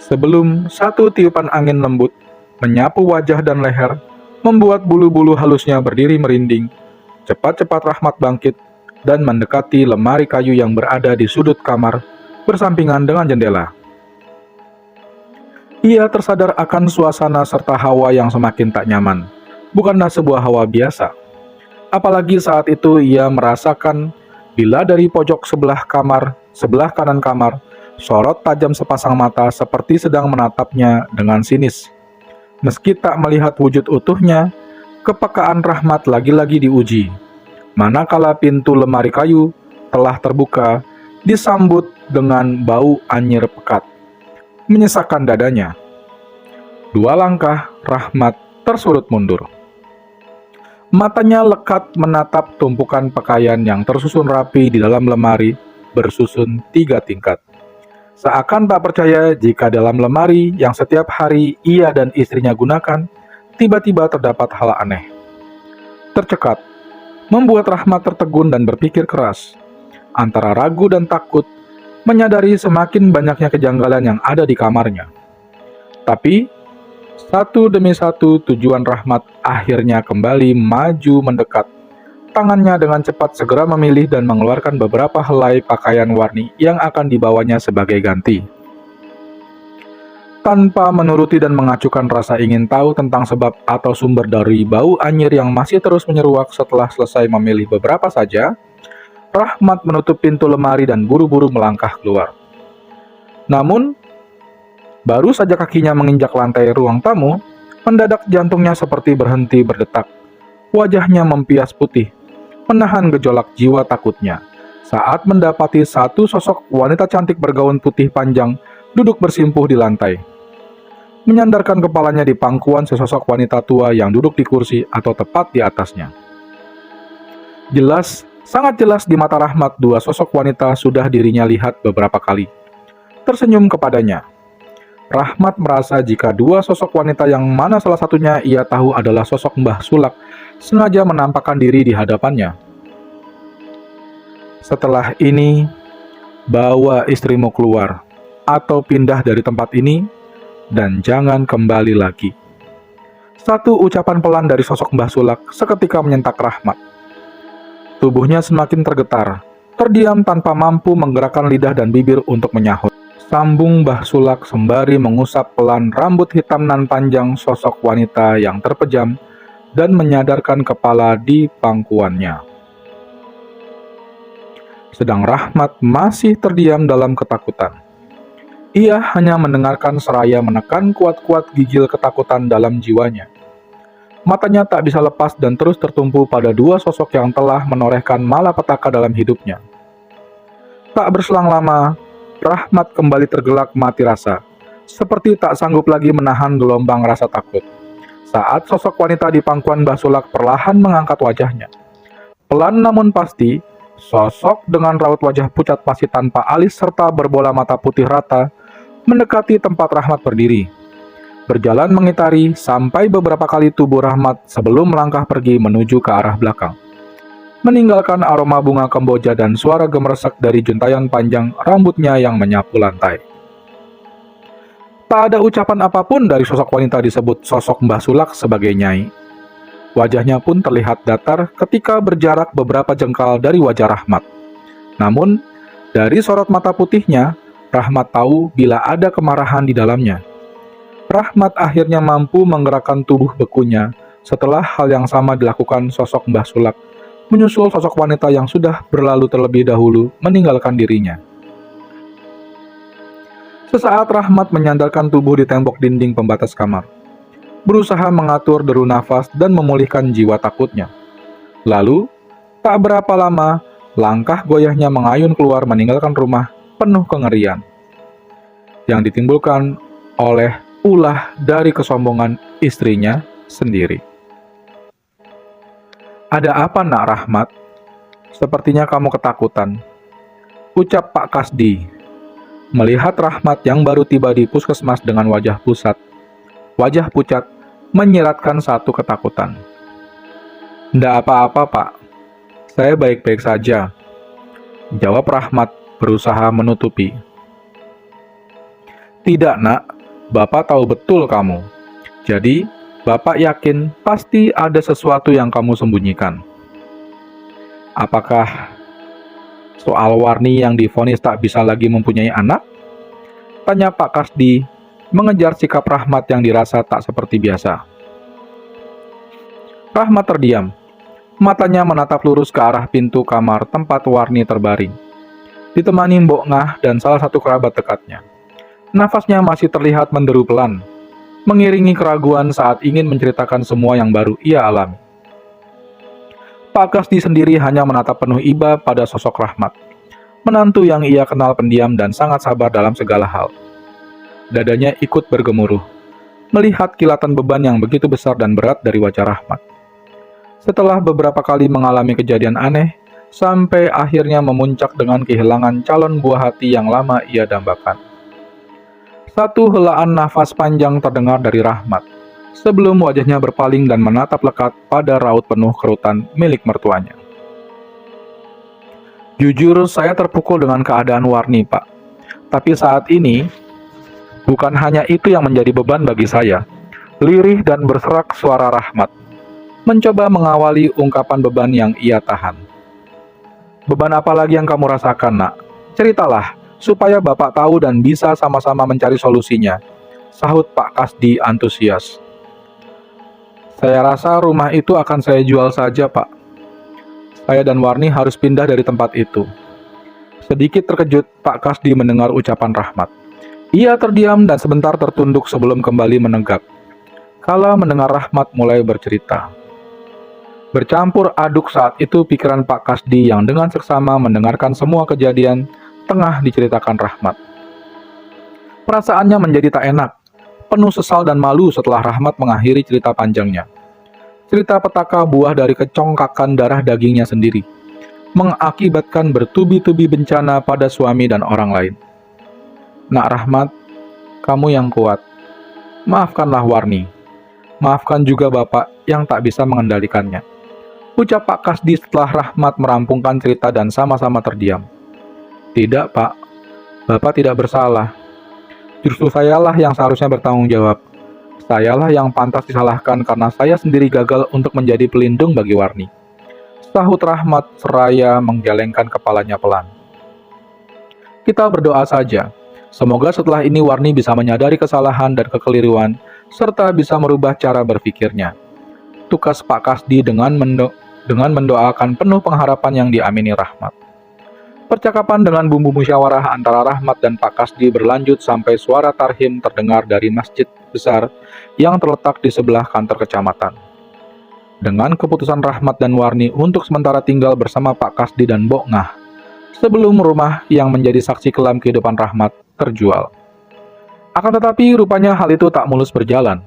S1: Sebelum satu tiupan angin lembut menyapu wajah dan leher, membuat bulu-bulu halusnya berdiri merinding, cepat-cepat Rahmat bangkit dan mendekati lemari kayu yang berada di sudut kamar bersampingan dengan jendela. Ia tersadar akan suasana serta hawa yang semakin tak nyaman. Bukanlah sebuah hawa biasa. Apalagi saat itu ia merasakan bila dari pojok sebelah kanan kamar, sorot tajam sepasang mata seperti sedang menatapnya dengan sinis. Meski tak melihat wujud utuhnya, kepekaan Rahmat lagi-lagi diuji. Manakala pintu lemari kayu telah terbuka, disambut dengan bau anyir pekat, menyesakkan dadanya. 2 langkah, Rahmat tersurut mundur. Matanya lekat menatap tumpukan pakaian yang tersusun rapi di dalam lemari, bersusun 3 tingkat. Seakan tak percaya jika dalam lemari yang setiap hari ia dan istrinya gunakan, tiba-tiba terdapat hal aneh. Tercekat, membuat Rahmat tertegun dan berpikir keras. Antara ragu dan takut, menyadari semakin banyaknya kejanggalan yang ada di kamarnya. Tapi, satu demi satu tujuan Rahmat akhirnya kembali maju mendekat. Tangannya dengan cepat segera memilih dan mengeluarkan beberapa helai pakaian warni yang akan dibawanya sebagai ganti. Tanpa menuruti dan mengacukan rasa ingin tahu tentang sebab atau sumber dari bau anyir yang masih terus menyeruak setelah selesai memilih beberapa saja, Rahmat menutup pintu lemari dan buru-buru melangkah keluar. Namun, baru saja kakinya menginjak lantai ruang tamu, mendadak jantungnya seperti berhenti berdetak. Wajahnya mempias putih, menahan gejolak jiwa takutnya saat mendapati satu sosok wanita cantik bergaun putih panjang duduk bersimpuh di lantai, menyandarkan kepalanya di pangkuan sesosok wanita tua yang duduk di kursi atau tepat di atasnya. Sangat jelas di mata Rahmat 2 sosok wanita sudah dirinya lihat beberapa kali, tersenyum kepadanya. Rahmat merasa jika 2 sosok wanita yang mana salah satunya ia tahu adalah sosok Mbah Sulak sengaja menampakkan diri di hadapannya. Setelah ini, bawa istrimu keluar, atau pindah dari tempat ini, dan jangan kembali lagi. Satu ucapan pelan dari sosok Mbah Sulak seketika menyentak Rahmat. Tubuhnya semakin tergetar, terdiam tanpa mampu menggerakkan lidah dan bibir untuk menyahut. Sambung Mbah Sulak sembari mengusap pelan rambut hitam nan panjang sosok wanita yang terpejam dan menyadarkan kepala di pangkuannya. Sedang Rahmat masih terdiam dalam ketakutan. Ia hanya mendengarkan seraya menekan kuat-kuat gigil ketakutan dalam jiwanya. Matanya tak bisa lepas dan terus tertumpu pada 2 sosok yang telah menorehkan malapetaka dalam hidupnya. Tak berselang lama, Rahmat kembali tergelak mati rasa, seperti tak sanggup lagi menahan gelombang rasa takut. Saat sosok wanita di pangkuan Mbah Sulak perlahan mengangkat wajahnya. Pelan namun pasti, sosok dengan raut wajah pucat pasi tanpa alis serta berbola mata putih rata mendekati tempat Rahmat berdiri. Berjalan mengitari sampai beberapa kali tubuh Rahmat sebelum melangkah pergi menuju ke arah belakang, meninggalkan aroma bunga kemboja dan suara gemeresek dari juntayan panjang rambutnya yang menyapu lantai. Tak ada ucapan apapun dari sosok wanita disebut sosok Mbah Sulak sebagai nyai. Wajahnya pun terlihat datar ketika berjarak beberapa jengkal dari wajah Rahmat. Namun, dari sorot mata putihnya, Rahmat tahu bila ada kemarahan di dalamnya. Rahmat akhirnya mampu menggerakkan tubuh bekunya setelah hal yang sama dilakukan sosok Mbah Sulak, menyusul sosok wanita yang sudah berlalu terlebih dahulu meninggalkan dirinya. Sesaat Rahmat menyandarkan tubuh di tembok dinding pembatas kamar, berusaha mengatur deru nafas dan memulihkan jiwa takutnya. Lalu, tak berapa lama, langkah goyahnya mengayun keluar meninggalkan rumah penuh kengerian yang ditimbulkan oleh ulah dari kesombongan istrinya sendiri. "Ada apa, Nak Rahmat? Sepertinya kamu ketakutan," ucap Pak Kasdi. Melihat Rahmat yang baru tiba di puskesmas dengan wajah pusat, wajah pucat menyiratkan satu ketakutan. "Ndak apa-apa, Pak. Saya baik-baik saja," jawab Rahmat berusaha menutupi. "Tidak, Nak. Bapak tahu betul kamu. Jadi, Bapak yakin pasti ada sesuatu yang kamu sembunyikan. Apakah soal Warni yang divonis tak bisa lagi mempunyai anak?" tanya Pak Kasdi, mengejar sikap Rahmat yang dirasa tak seperti biasa. Rahmat terdiam. Matanya menatap lurus ke arah pintu kamar tempat Warni terbaring, ditemani Mbok Ngah dan salah satu kerabat dekatnya. Nafasnya masih terlihat menderu pelan, mengiringi keraguan saat ingin menceritakan semua yang baru ia alami. Pak Kasdi sendiri hanya menatap penuh iba pada sosok Rahmat, menantu yang ia kenal pendiam dan sangat sabar dalam segala hal. Dadanya ikut bergemuruh, melihat kilatan beban yang begitu besar dan berat dari wajah Rahmat. Setelah beberapa kali mengalami kejadian aneh, sampai akhirnya memuncak dengan kehilangan calon buah hati yang lama ia dambakan. Satu helaan nafas panjang terdengar dari Rahmat, sebelum wajahnya berpaling dan menatap lekat pada raut penuh kerutan milik mertuanya. "Jujur, saya terpukul dengan keadaan Warni, Pak. Tapi saat ini, bukan hanya itu yang menjadi beban bagi saya." Lirih dan berserak suara Rahmat, mencoba mengawali ungkapan beban yang ia tahan. "Beban apa lagi yang kamu rasakan, Nak? Ceritalah, supaya Bapak tahu dan bisa sama-sama mencari solusinya," sahut Pak Kasdi antusias. "Saya rasa rumah itu akan saya jual saja, Pak. Saya dan Warni harus pindah dari tempat itu." Sedikit terkejut, Pak Kasdi mendengar ucapan Rahmat. Ia terdiam dan sebentar tertunduk sebelum kembali menegak, kala mendengar Rahmat mulai bercerita. Bercampur aduk saat itu pikiran Pak Kasdi yang dengan seksama mendengarkan semua kejadian tengah diceritakan Rahmat. Perasaannya menjadi tak enak, penuh sesal dan malu setelah Rahmat mengakhiri cerita panjangnya. Cerita petaka buah dari kecongkakan darah dagingnya sendiri, mengakibatkan bertubi-tubi bencana pada suami dan orang lain. "Nak Rahmat, kamu yang kuat. Maafkanlah Warni. Maafkan juga Bapak yang tak bisa mengendalikannya," ucap Pak Kasdi setelah Rahmat merampungkan cerita dan sama-sama terdiam. "Tidak, Pak. Bapak tidak bersalah. Justru sayalah yang seharusnya bertanggung jawab. Sayalah yang pantas disalahkan karena saya sendiri gagal untuk menjadi pelindung bagi Warni," sahut Rahmat seraya menggelengkan kepalanya pelan. "Kita berdoa saja. Semoga setelah ini Warni bisa menyadari kesalahan dan kekeliruan, serta bisa merubah cara berpikirnya," tukas Pak Kasdi dengan mendoakan penuh pengharapan yang diamini Rahmat. Percakapan dengan bumbu musyawarah antara Rahmat dan Pak Kasdi berlanjut sampai suara tarhim terdengar dari masjid besar yang terletak di sebelah kantor kecamatan. Dengan keputusan Rahmat dan Warni untuk sementara tinggal bersama Pak Kasdi dan Mbok Ngah, sebelum rumah yang menjadi saksi kelam kehidupan Rahmat terjual. Akan tetapi rupanya hal itu tak mulus berjalan.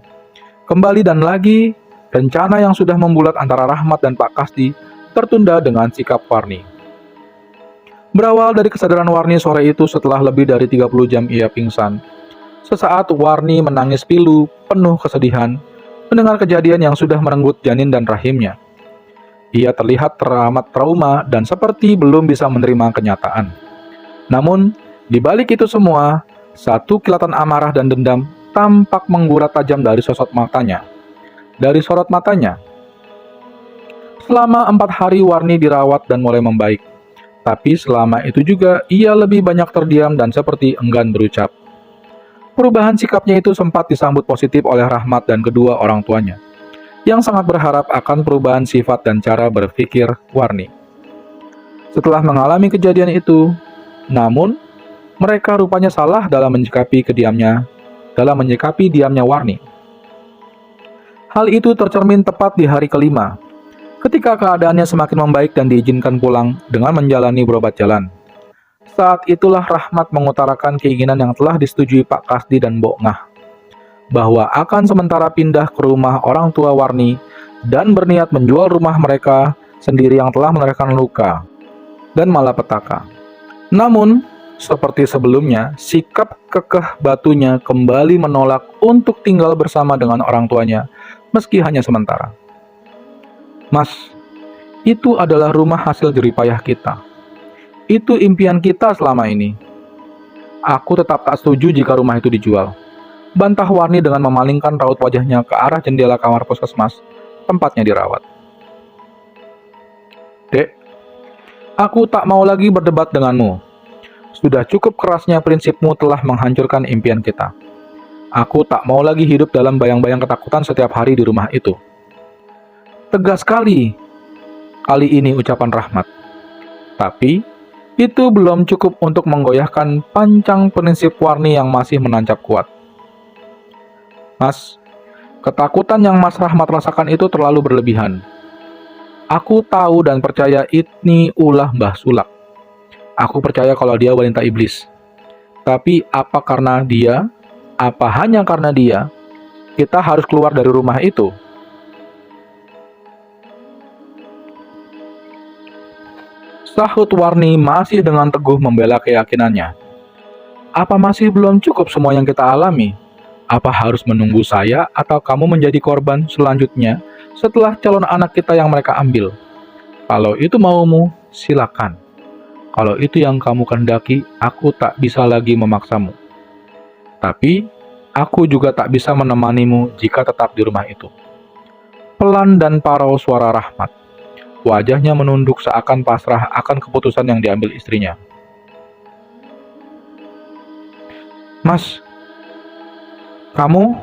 S1: Kembali dan lagi, rencana yang sudah membulat antara Rahmat dan Pak Kasdi tertunda dengan sikap Warni. Berawal dari kesadaran Warni sore itu setelah lebih dari 30 jam ia pingsan. Sesaat Warni menangis pilu, penuh kesedihan, mendengar kejadian yang sudah merenggut janin dan rahimnya. Ia terlihat teramat trauma dan seperti belum bisa menerima kenyataan. Namun, di balik itu semua, satu kilatan amarah dan dendam tampak menggurat tajam dari sorot matanya. Selama 4 hari Warni dirawat dan mulai membaik. Tapi selama itu juga ia lebih banyak terdiam dan seperti enggan berucap. Perubahan sikapnya itu sempat disambut positif oleh Rahmat dan kedua orang tuanya, yang sangat berharap akan perubahan sifat dan cara berpikir Warni. Setelah mengalami kejadian itu, namun mereka rupanya salah dalam menyikapi diamnya Warni. Hal itu tercermin tepat di hari kelima, ketika keadaannya semakin membaik dan diizinkan pulang dengan menjalani berobat jalan. Saat itulah Rahmat mengutarakan keinginan yang telah disetujui Pak Kasdi dan Mbok Ngah, bahwa akan sementara pindah ke rumah orang tua Warni dan berniat menjual rumah mereka sendiri yang telah menerkam luka dan malapetaka. Namun, Seperti sebelumnya, sikap kekeh batunya kembali menolak untuk tinggal bersama dengan orang tuanya, meski hanya sementara. Mas, itu adalah rumah hasil jeripayah kita. Itu impian kita selama ini. Aku tetap tak setuju jika rumah itu dijual. Bantah Warni dengan memalingkan raut wajahnya ke arah jendela kamar puskesmas, tempatnya dirawat. Dek, aku tak mau lagi berdebat denganmu. Sudah cukup kerasnya prinsipmu telah menghancurkan impian kita. Aku tak mau lagi hidup dalam bayang-bayang ketakutan setiap hari di rumah itu. Tegas sekali kali ini ucapan Rahmat. Tapi, itu belum cukup untuk menggoyahkan pancang prinsip Warni yang masih menancap kuat. Mas, ketakutan yang Mas Rahmat rasakan itu terlalu berlebihan. Aku tahu dan percaya ini ulah Mbah Sulak. Aku percaya kalau dia wanita iblis. Tapi apa karena dia, apa hanya karena dia, kita harus keluar dari rumah itu? Sahut Warni masih dengan teguh membela keyakinannya. Apa masih belum cukup semua yang kita alami? Apa harus menunggu saya atau kamu menjadi korban selanjutnya setelah calon anak kita yang mereka ambil? Kalau itu maumu, silakan. Kalau itu yang kamu kehendaki, aku tak bisa lagi memaksamu. Tapi, aku juga tak bisa menemanimu jika tetap di rumah itu. Pelan dan parau suara Rahmat. Wajahnya menunduk seakan pasrah akan keputusan yang diambil istrinya. Mas, kamu?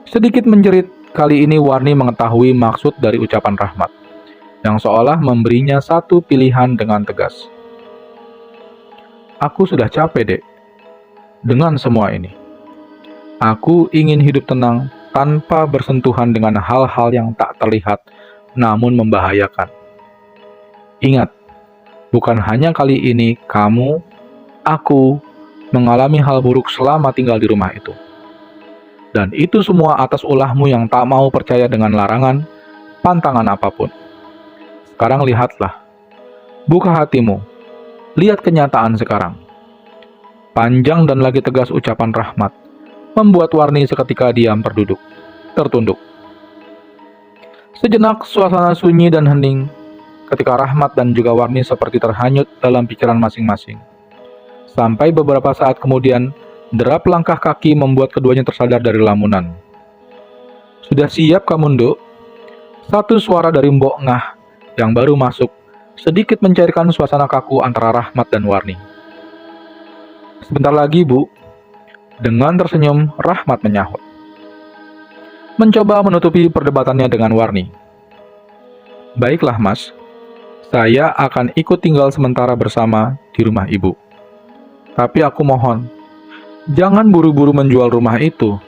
S1: Sedikit menjerit, kali ini Warni mengetahui maksud dari ucapan Rahmat, yang seolah memberinya satu pilihan dengan tegas. Aku sudah capek, Dek, dengan semua ini. Aku ingin hidup tenang tanpa bersentuhan dengan hal-hal yang tak terlihat namun membahayakan. Ingat, bukan hanya kali ini kamu, aku, mengalami hal buruk selama tinggal di rumah itu. Dan itu semua atas ulahmu yang tak mau percaya dengan larangan, pantangan apapun. Sekarang lihatlah, buka hatimu, lihat kenyataan sekarang. Panjang dan lagi tegas ucapan Rahmat, membuat Warni seketika diam tertunduk. Sejenak suasana sunyi dan hening, ketika Rahmat dan juga Warni seperti terhanyut dalam pikiran masing-masing. Sampai beberapa saat kemudian, derap langkah kaki membuat keduanya tersadar dari lamunan. Sudah siap kamu, Nduk? Satu suara dari Mbok Ngah yang baru masuk, sedikit mencairkan suasana kaku antara Rahmat dan Warni. Sebentar lagi, Bu. Dengan tersenyum, Rahmat menyahut. Mencoba menutupi perdebatannya dengan Warni. Baiklah, Mas. Saya akan ikut tinggal sementara bersama di rumah Ibu. Tapi aku mohon, jangan buru-buru menjual rumah itu,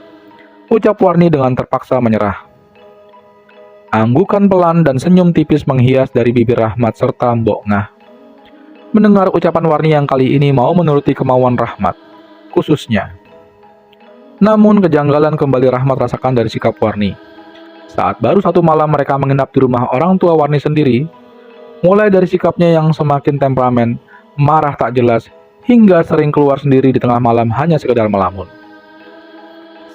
S1: ucap Warni dengan terpaksa menyerah. Anggukan pelan dan senyum tipis menghias dari bibir Rahmat serta Mbok Ngah. Mendengar ucapan Warni yang kali ini mau menuruti kemauan Rahmat, khususnya. Namun kejanggalan kembali Rahmat rasakan dari sikap Warni. Saat baru satu malam mereka menginap di rumah orang tua Warni sendiri, mulai dari sikapnya yang semakin temperamen, marah tak jelas, hingga sering keluar sendiri di tengah malam hanya sekedar melamun.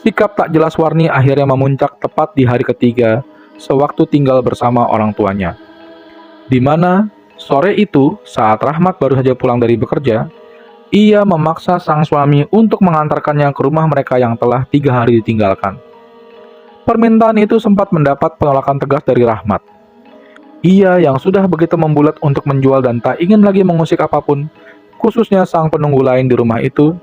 S1: Sikap tak jelas Warni akhirnya memuncak tepat di hari ketiga, sewaktu tinggal bersama orang tuanya. Di mana, sore itu, saat Rahmat baru saja pulang dari bekerja, ia memaksa sang suami untuk mengantarkannya ke rumah mereka yang telah 3 hari ditinggalkan. Permintaan itu sempat mendapat penolakan tegas dari Rahmat. Ia yang sudah begitu membulat untuk menjual dan tak ingin lagi mengusik apapun, khususnya sang penunggu lain di rumah itu,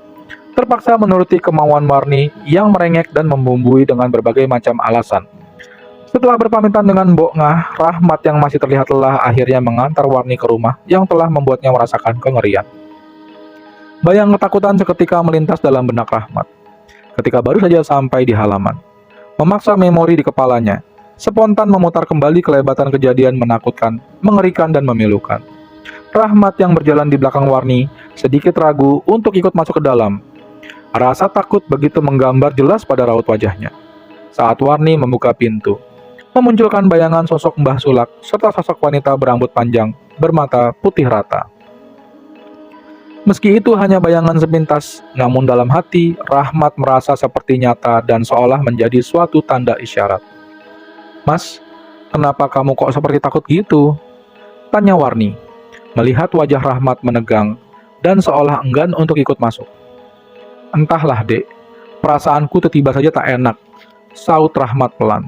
S1: terpaksa menuruti kemauan Warni yang merengek dan membumbui dengan berbagai macam alasan. Setelah berpamitan dengan Mbok Ngah, Rahmat yang masih terlihat lelah akhirnya mengantar Warni ke rumah yang telah membuatnya merasakan kengerian. Bayang ketakutan seketika melintas dalam benak Rahmat. Ketika baru saja sampai di halaman, memaksa memori di kepalanya, spontan memutar kembali kelebatan kejadian menakutkan, mengerikan dan memilukan. Rahmat yang berjalan di belakang Warni sedikit ragu untuk ikut masuk ke dalam. Rasa takut begitu menggambar jelas pada raut wajahnya. Saat Warni membuka pintu, memunculkan bayangan sosok Mbah Sulak serta sosok wanita berambut panjang, bermata putih rata. Meski itu hanya bayangan sepintas, namun dalam hati, Rahmat merasa seperti nyata dan seolah menjadi suatu tanda isyarat. "Mas, kenapa kamu kok seperti takut gitu?" tanya Warni, melihat wajah Rahmat menegang dan seolah enggan untuk ikut masuk. "Entahlah, Dek, perasaanku tiba saja tak enak," saut Rahmat pelan.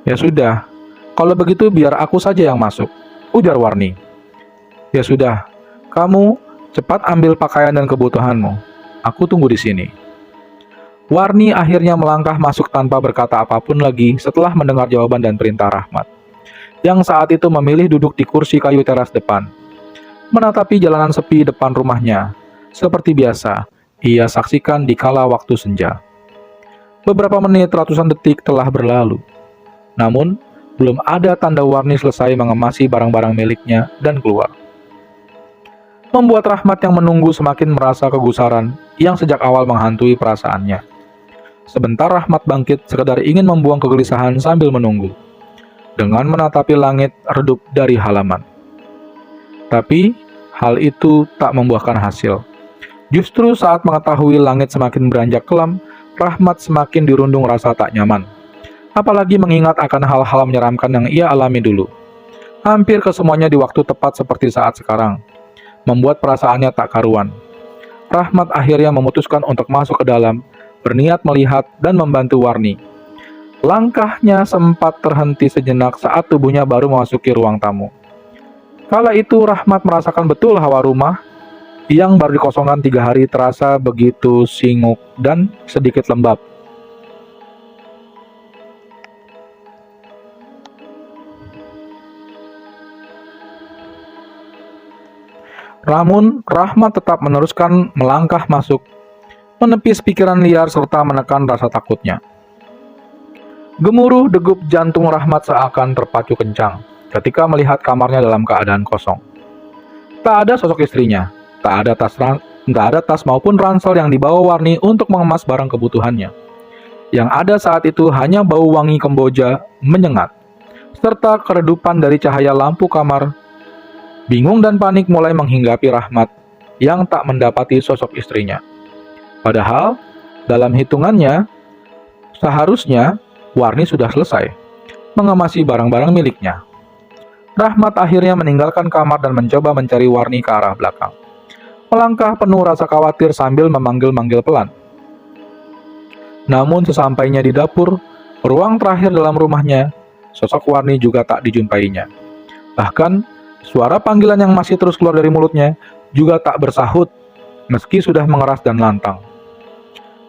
S1: "Ya sudah, kalau begitu biar aku saja yang masuk," ujar Warni. "Ya sudah, kamu cepat ambil pakaian dan kebutuhanmu. Aku tunggu di sini." Warni akhirnya melangkah masuk tanpa berkata apapun lagi setelah mendengar jawaban dan perintah Rahmat, yang saat itu memilih duduk di kursi kayu teras depan, menatapi jalanan sepi depan rumahnya. Seperti biasa, ia saksikan di kala waktu senja. Beberapa menit ratusan detik telah berlalu. Namun, belum ada tanda Warni selesai mengemasi barang-barang miliknya dan keluar. Membuat Rahmat yang menunggu semakin merasa kegusaran yang sejak awal menghantui perasaannya. Sebentar Rahmat bangkit sekedar ingin membuang kegelisahan sambil menunggu, dengan menatapi langit redup dari halaman. Tapi, hal itu tak membuahkan hasil. Justru saat mengetahui langit semakin beranjak kelam, Rahmat semakin dirundung rasa tak nyaman. Apalagi mengingat akan hal-hal menyeramkan yang ia alami dulu. Hampir kesemuanya di waktu tepat seperti saat sekarang, membuat perasaannya tak karuan. Rahmat akhirnya memutuskan untuk masuk ke dalam, berniat melihat dan membantu Warni. Langkahnya sempat terhenti sejenak saat tubuhnya baru memasuki ruang tamu. Kala itu Rahmat merasakan betul hawa rumah yang baru dikosongkan 3 hari terasa begitu singuk dan sedikit lembab. Namun, Rahmat tetap meneruskan melangkah masuk, menepis pikiran liar serta menekan rasa takutnya. Gemuruh degup jantung Rahmat seakan terpacu kencang ketika melihat kamarnya dalam keadaan kosong. Tak ada sosok istrinya, tak ada tas maupun ransel yang dibawa Warni untuk mengemas barang kebutuhannya. Yang ada saat itu hanya bau wangi kemboja menyengat, serta keredupan dari cahaya lampu kamar. Bingung dan panik mulai menghinggapi Rahmat yang tak mendapati sosok istrinya. Padahal, dalam hitungannya, seharusnya Warni sudah selesai mengemasi barang-barang miliknya. Rahmat akhirnya meninggalkan kamar dan mencoba mencari Warni ke arah belakang. Melangkah penuh rasa khawatir sambil memanggil-manggil pelan. Namun sesampainya di dapur, ruang terakhir dalam rumahnya, sosok Warni juga tak dijumpainya. Bahkan, suara panggilan yang masih terus keluar dari mulutnya juga tak bersahut, meski sudah mengeras dan lantang.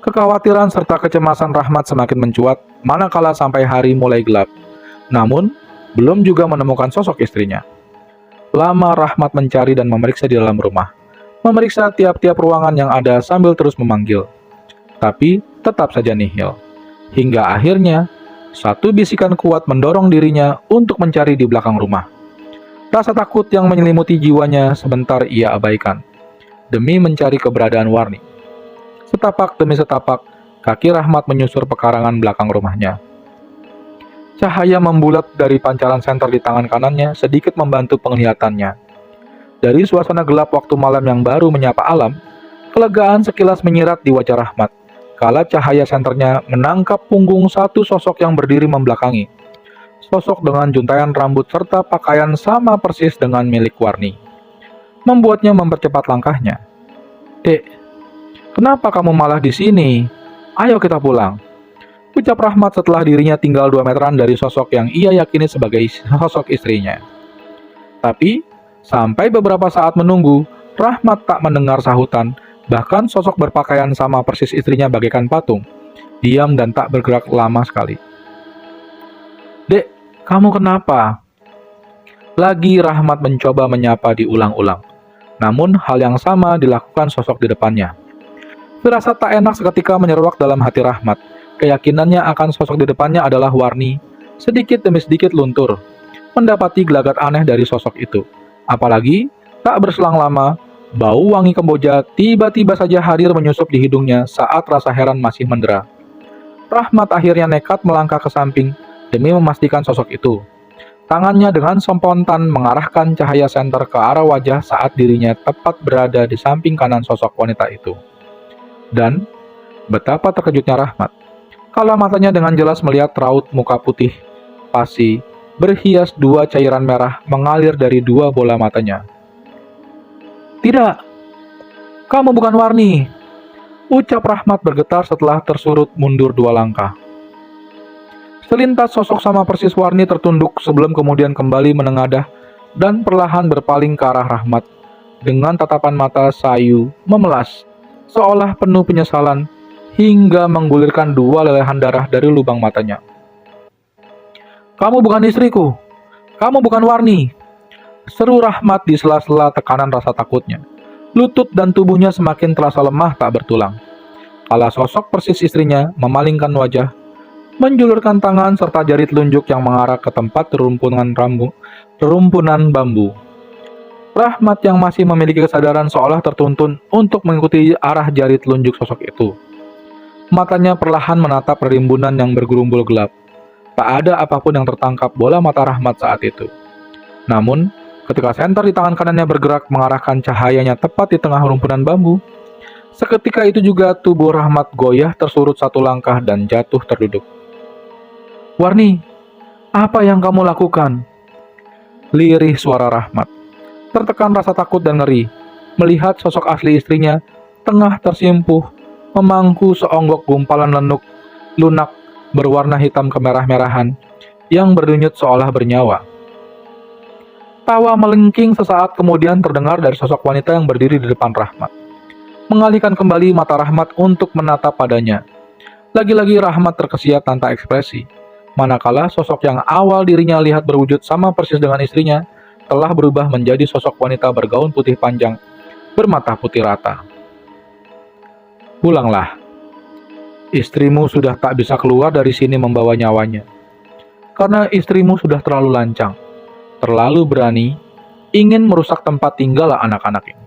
S1: Kekhawatiran serta kecemasan Rahmat semakin mencuat manakala sampai hari mulai gelap. Namun, belum juga menemukan sosok istrinya. Lama Rahmat mencari dan memeriksa di dalam rumah, memeriksa tiap-tiap ruangan yang ada sambil terus memanggil. Tapi, tetap saja nihil. Hingga akhirnya, satu bisikan kuat mendorong dirinya untuk mencari di belakang rumah. Rasa takut yang menyelimuti jiwanya sebentar ia abaikan, demi mencari keberadaan Warni. Setapak demi setapak, kaki Rahmat menyusur pekarangan belakang rumahnya. Cahaya membulat dari pancaran senter di tangan kanannya sedikit membantu penglihatannya. Dari suasana gelap waktu malam yang baru menyapa alam, kelegaan sekilas menyirat di wajah Rahmat, kala cahaya senternya menangkap punggung satu sosok yang berdiri membelakangi. Sosok dengan juntaian rambut serta pakaian sama persis dengan milik Warni, membuatnya mempercepat langkahnya. "Dek, kenapa kamu malah di sini? Ayo kita pulang," ucap Rahmat setelah dirinya tinggal 2 meteran dari sosok yang ia yakini sebagai sosok istrinya. Tapi, sampai beberapa saat menunggu, Rahmat tak mendengar sahutan, bahkan sosok berpakaian sama persis istrinya bagaikan patung, diam dan tak bergerak lama sekali. "Dek, kamu kenapa?" Lagi Rahmat mencoba menyapa diulang-ulang. Namun hal yang sama dilakukan sosok di depannya. Firasat tak enak seketika menyeruak dalam hati Rahmat. Keyakinannya akan sosok di depannya adalah Warni, sedikit demi sedikit luntur, mendapati gelagat aneh dari sosok itu. Apalagi, tak berselang lama, bau wangi kemboja tiba-tiba saja hadir menyusup di hidungnya saat rasa heran masih mendera. Rahmat akhirnya nekat melangkah ke samping, demi memastikan sosok itu. Tangannya dengan spontan mengarahkan cahaya senter ke arah wajah saat dirinya tepat berada di samping kanan sosok wanita itu. Dan betapa terkejutnya Rahmat kala matanya dengan jelas melihat raut muka putih pasi berhias dua cairan merah mengalir dari dua bola matanya. "Tidak, kamu bukan Warni," ucap Rahmat bergetar setelah tersurut mundur dua langkah. Selintas sosok sama persis Warni tertunduk sebelum kemudian kembali menengadah dan perlahan berpaling ke arah Rahmat dengan tatapan mata sayu memelas, seolah penuh penyesalan hingga menggulirkan dua lelehan darah dari lubang matanya. "Kamu bukan istriku, kamu bukan Warni," seru Rahmat di sela-sela tekanan rasa takutnya. Lutut dan tubuhnya semakin terasa lemah tak bertulang. Kala sosok persis istrinya memalingkan wajah, menjulurkan tangan serta jari telunjuk yang mengarah ke tempat rerumpunan bambu. Rahmat yang masih memiliki kesadaran seolah tertuntun untuk mengikuti arah jari telunjuk sosok itu. Matanya perlahan menatap rimbunan yang bergerumbul gelap. Tak ada apapun yang tertangkap bola mata Rahmat saat itu. Namun, ketika senter di tangan kanannya bergerak mengarahkan cahayanya tepat di tengah rumpunan bambu, seketika itu juga tubuh Rahmat goyah tersurut satu langkah dan jatuh terduduk. "Warni, apa yang kamu lakukan?" Lirih suara Rahmat. Tertekan rasa takut dan ngeri, melihat sosok asli istrinya tengah tersimpuh memangku seonggok gumpalan lunak berwarna hitam kemerah-merahan yang berdenyut seolah bernyawa. Tawa melengking sesaat kemudian terdengar dari sosok wanita yang berdiri di depan Rahmat, mengalihkan kembali mata Rahmat untuk menatap padanya. Lagi-lagi Rahmat terkesiap tanpa ekspresi, manakala sosok yang awal dirinya lihat berwujud sama persis dengan istrinya telah berubah menjadi sosok wanita bergaun putih panjang, bermata putih rata. "Pulanglah. Istrimu sudah tak bisa keluar dari sini membawa nyawanya. Karena istrimu sudah terlalu lancang, terlalu berani, ingin merusak tempat tinggal anak-anak ini."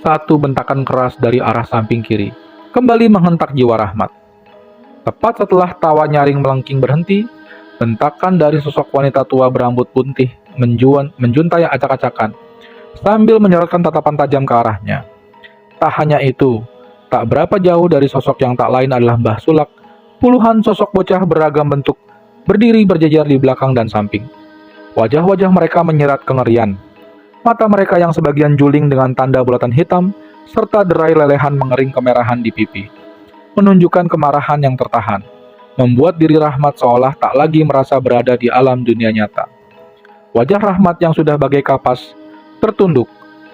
S1: Satu bentakan keras dari arah samping kiri kembali menghentak jiwa Rahmat. Tepat setelah tawa nyaring melengking berhenti, bentakan dari sosok wanita tua berambut putih menjuntai acak-acakan sambil menyorotkan tatapan tajam ke arahnya. Tak hanya itu, tak berapa jauh dari sosok yang tak lain adalah Mbah Sulak, puluhan sosok bocah beragam bentuk berdiri berjejer di belakang dan samping. Wajah-wajah mereka menyerat kengerian. Mata mereka yang sebagian juling dengan tanda bulatan hitam, serta derai lelehan mengering kemerahan di pipi, menunjukkan kemarahan yang tertahan, membuat diri Rahmat seolah tak lagi merasa berada di alam dunia nyata. Wajah Rahmat yang sudah bagai kapas, tertunduk,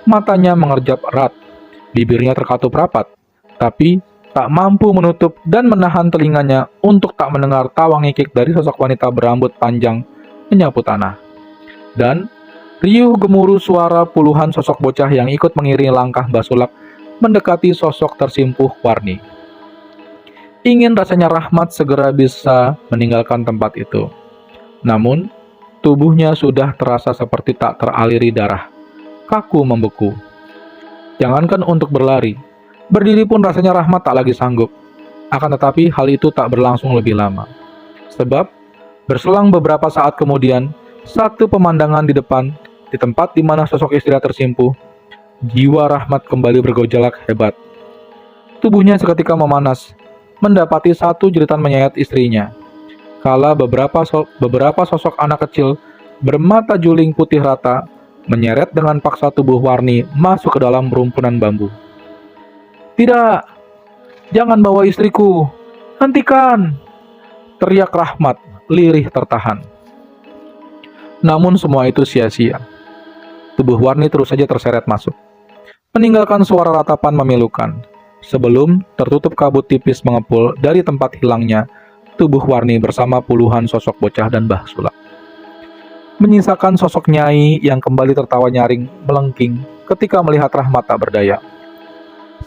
S1: matanya mengerjap erat, bibirnya terkatup rapat, tapi tak mampu menutup dan menahan telinganya untuk tak mendengar tawa ngikik dari sosok wanita berambut panjang menyapu tanah. Dan riuh gemuruh suara puluhan sosok bocah yang ikut mengiringi langkah Mbah Sulak mendekati sosok tersimpuh Warni. Ingin rasanya Rahmat segera bisa meninggalkan tempat itu. Namun, tubuhnya sudah terasa seperti tak teraliri darah, kaku membeku. Jangankan untuk berlari, berdiri pun rasanya Rahmat tak lagi sanggup. Akan tetapi hal itu tak berlangsung lebih lama. Sebab, berselang beberapa saat kemudian, satu pemandangan di depan, di tempat di mana sosok istri tersimpuh, jiwa Rahmat kembali bergejolak hebat. Tubuhnya seketika memanas, mendapati satu jeritan menyayat istrinya. Kala beberapa sosok anak kecil bermata juling putih rata menyeret dengan paksa tubuh Warni masuk ke dalam rumpunan bambu. "Tidak, jangan bawa istriku, hentikan!" teriak Rahmat, lirih tertahan. Namun semua itu sia-sia. Tubuh Warni terus saja terseret masuk, meninggalkan suara ratapan memilukan, sebelum tertutup kabut tipis mengepul dari tempat hilangnya tubuh Warni bersama puluhan sosok bocah dan Mbah Sulak. Menyisakan sosok Nyai yang kembali tertawa nyaring melengking ketika melihat Rahmat tak berdaya.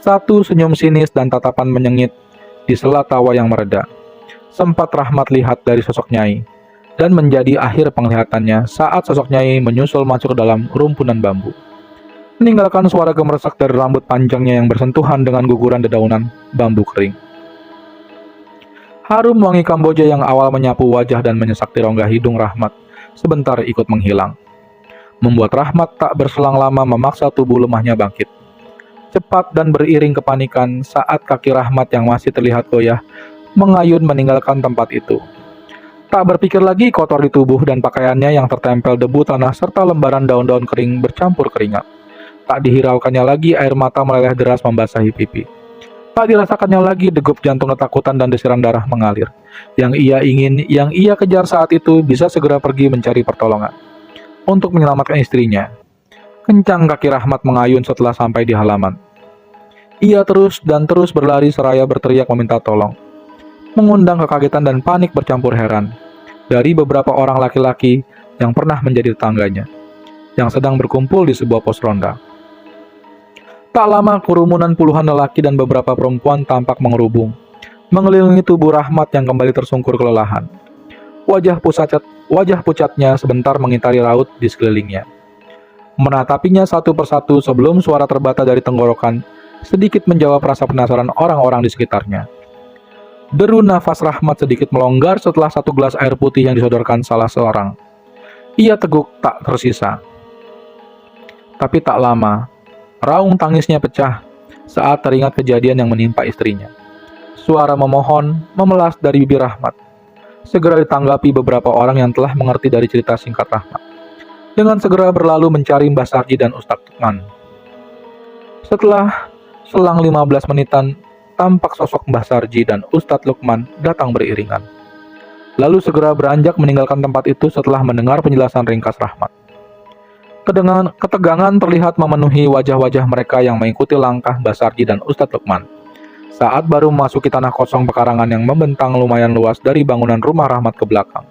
S1: Satu senyum sinis dan tatapan menyengit di sela tawa yang mereda sempat Rahmat lihat dari sosok Nyai, dan menjadi akhir penglihatannya saat sosok Nyai menyusul masuk ke dalam rumpunan bambu, meninggalkan suara gemeresak dari rambut panjangnya yang bersentuhan dengan guguran dedaunan bambu kering. Harum wangi Kamboja yang awal menyapu wajah dan menyesakti rongga hidung Rahmat sebentar ikut menghilang, membuat Rahmat tak berselang lama memaksa tubuh lemahnya bangkit. Cepat dan beriring kepanikan saat kaki Rahmat yang masih terlihat goyah mengayun meninggalkan tempat itu. Tak berpikir lagi, kotor di tubuh dan pakaiannya yang tertempel debu tanah serta lembaran daun-daun kering bercampur keringat. Tak dihiraukannya lagi air mata meleleh deras membasahi pipi. Tak dirasakannya lagi degup jantung ketakutan dan desiran darah mengalir. Yang ia kejar saat itu bisa segera pergi mencari pertolongan untuk menyelamatkan istrinya. Kencang kaki Rahmat mengayun setelah sampai di halaman. Ia terus berlari seraya berteriak meminta tolong, mengundang kekagetan dan panik bercampur heran dari beberapa orang laki-laki yang pernah menjadi tetangganya, yang sedang berkumpul di sebuah pos ronda. Tak lama kerumunan puluhan lelaki dan beberapa perempuan tampak mengerubung, mengelilingi tubuh Rahmat yang kembali tersungkur kelelahan. Wajah pucatnya sebentar mengitari raut di sekelilingnya, menatapinya satu persatu sebelum suara terbata dari tenggorokan sedikit menjawab rasa penasaran orang-orang di sekitarnya. Deru nafas Rahmat sedikit melonggar setelah satu gelas air putih yang disodorkan salah seorang. Ia teguk tak tersisa. Tapi tak lama, raung tangisnya pecah saat teringat kejadian yang menimpa istrinya. Suara memohon memelas dari bibir Rahmat, segera ditanggapi beberapa orang yang telah mengerti dari cerita singkat Rahmat, dengan segera berlalu mencari Mbah Sarji dan Ustadz Lukman. Setelah selang 15 menitan, tampak sosok Mbah Sarji dan Ustadz Lukman datang beriringan, lalu segera beranjak meninggalkan tempat itu setelah mendengar penjelasan ringkas Rahmat. Ketegangan terlihat memenuhi wajah-wajah mereka yang mengikuti langkah Mbah Sarji dan Ustadz Lukman saat baru memasuki tanah kosong pekarangan yang membentang lumayan luas dari bangunan rumah Rahmat ke belakang.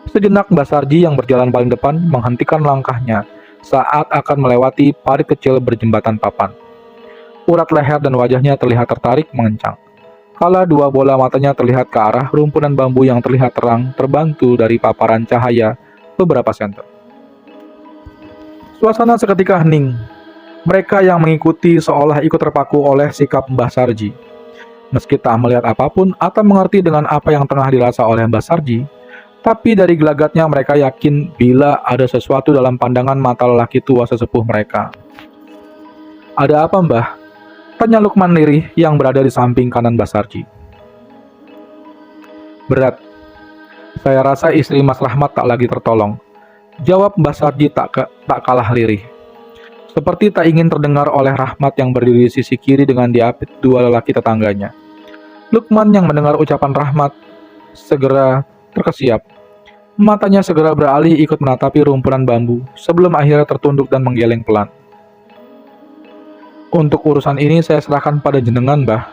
S1: Sejenak Mbah Sarji yang berjalan paling depan menghentikan langkahnya saat akan melewati parit kecil berjembatan papan. Urat leher dan wajahnya terlihat tertarik mengencang, kala dua bola matanya terlihat ke arah rumpunan bambu yang terlihat terang terbantu dari paparan cahaya beberapa senter. Suasana seketika hening. Mereka yang mengikuti seolah ikut terpaku oleh sikap Mbah Sarji. Meski tak melihat apapun atau mengerti dengan apa yang tengah dirasa oleh Mbah Sarji, tapi dari gelagatnya mereka yakin bila ada sesuatu dalam pandangan mata lelaki tua sesepuh mereka. "Ada apa, Mbah?" tanya Lukman lirih yang berada di samping kanan Mbah Sarji. "Berat. Saya rasa istri Mas Rahmat tak lagi tertolong," jawab Mbah Sarji tak kalah lirih. Seperti tak ingin terdengar oleh Rahmat yang berdiri di sisi kiri dengan diapit dua lelaki tetangganya. Lukman yang mendengar ucapan Rahmat segera terkesiap. Matanya segera beralih ikut menatapi rumpunan bambu sebelum akhirnya tertunduk dan menggeleng pelan. "Untuk urusan ini saya serahkan pada jenengan, Mbah,"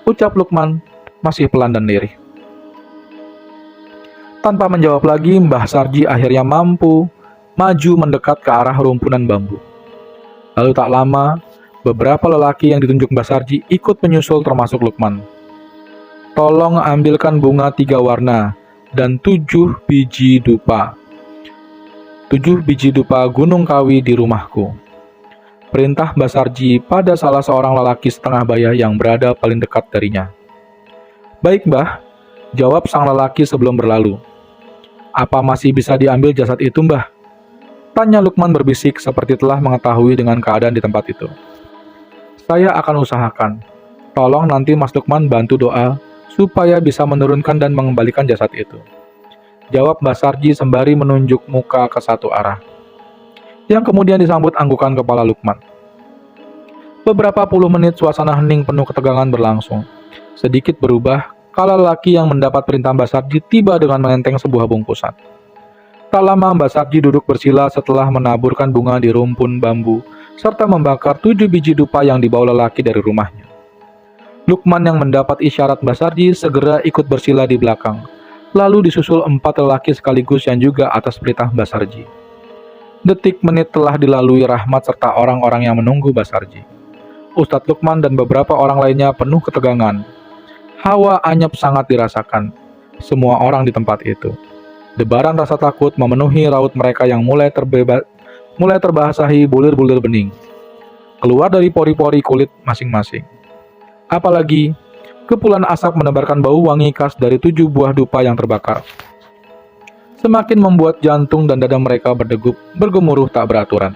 S1: ucap Lukman masih pelan dan lirih. Tanpa menjawab lagi, Mbah Sarji akhirnya mampu maju mendekat ke arah rumpunan bambu. Lalu tak lama, beberapa lelaki yang ditunjuk Mbah Sarji ikut menyusul termasuk Lukman. "Tolong ambilkan bunga 3 warna dan 7 biji dupa. 7 biji dupa Gunung Kawi di rumahku," perintah Mbah Sarji pada salah seorang lelaki setengah baya yang berada paling dekat darinya. "Baik, Mbah," jawab sang lelaki sebelum berlalu. "Apa masih bisa diambil jasad itu, Mbah?" tanya Lukman berbisik seperti telah mengetahui dengan keadaan di tempat itu. "Saya akan usahakan. Tolong nanti Mas Lukman bantu doa supaya bisa menurunkan dan mengembalikan jasad itu," jawab Mbah Sarji sembari menunjuk muka ke satu arah, yang kemudian disambut anggukan kepala Lukman. Beberapa puluh menit suasana hening penuh ketegangan berlangsung. Sedikit berubah kala lelaki yang mendapat perintah Mbah Sarji tiba dengan menenteng sebuah bungkusan. Tak lama Mbah Sarji duduk bersila setelah menaburkan bunga di rumpun bambu serta membakar 7 biji dupa yang dibawa lelaki dari rumahnya. Lukman yang mendapat isyarat Mbah Sarji segera ikut bersila di belakang, lalu disusul 4 lelaki sekaligus yang juga atas perintah Mbah Sarji. Detik menit telah dilalui Rahmat serta orang-orang yang menunggu Mbah Sarji. Ustadz Lukman dan beberapa orang lainnya penuh ketegangan. Hawa anyep sangat dirasakan semua orang di tempat itu. Debaran rasa takut memenuhi raut mereka yang mulai terbasahi bulir-bulir bening keluar dari pori-pori kulit masing-masing. Apalagi Kepulan asap menebarkan bau wangi khas dari 7 buah dupa yang terbakar. Semakin membuat jantung dan dada mereka berdegup, bergemuruh tak beraturan.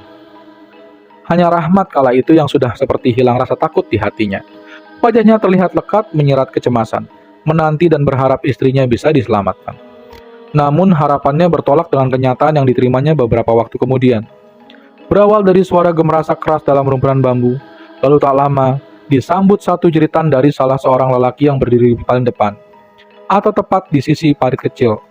S1: Hanya Rahmat kala itu yang sudah seperti hilang rasa takut di hatinya. Wajahnya terlihat lekat menyerat kecemasan, menanti dan berharap istrinya bisa diselamatkan. Namun harapannya bertolak dengan kenyataan yang diterimanya beberapa waktu kemudian. Berawal dari suara gemerasa keras dalam rumpulan bambu, lalu tak lama disambut satu jeritan dari salah seorang lelaki yang berdiri di paling depan, atau tepat di sisi parit kecil,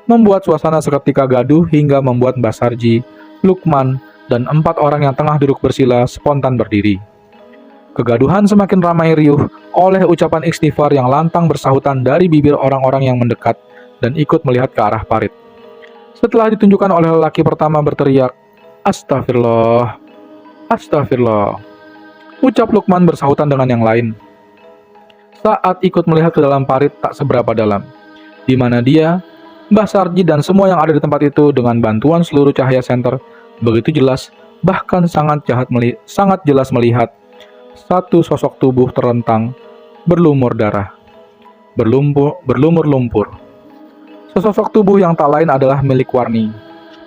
S1: membuat suasana seketika gaduh hingga membuat Mbah Sarji, Lukman, dan 4 orang yang tengah duduk bersila spontan berdiri. Kegaduhan semakin ramai riuh oleh ucapan istighfar yang lantang bersahutan dari bibir orang-orang yang mendekat dan ikut melihat ke arah parit. Setelah ditunjukkan oleh lelaki pertama berteriak, "Astagfirullah, astagfirullah," ucap Lukman bersahutan dengan yang lain. Saat ikut melihat ke dalam parit tak seberapa dalam, di mana dia, Mbah Sarji dan semua yang ada di tempat itu dengan bantuan seluruh cahaya senter begitu jelas, bahkan sangat jelas melihat satu sosok tubuh terlentang, berlumur darah, berlumur lumpur. Sesosok tubuh yang tak lain adalah milik Warni,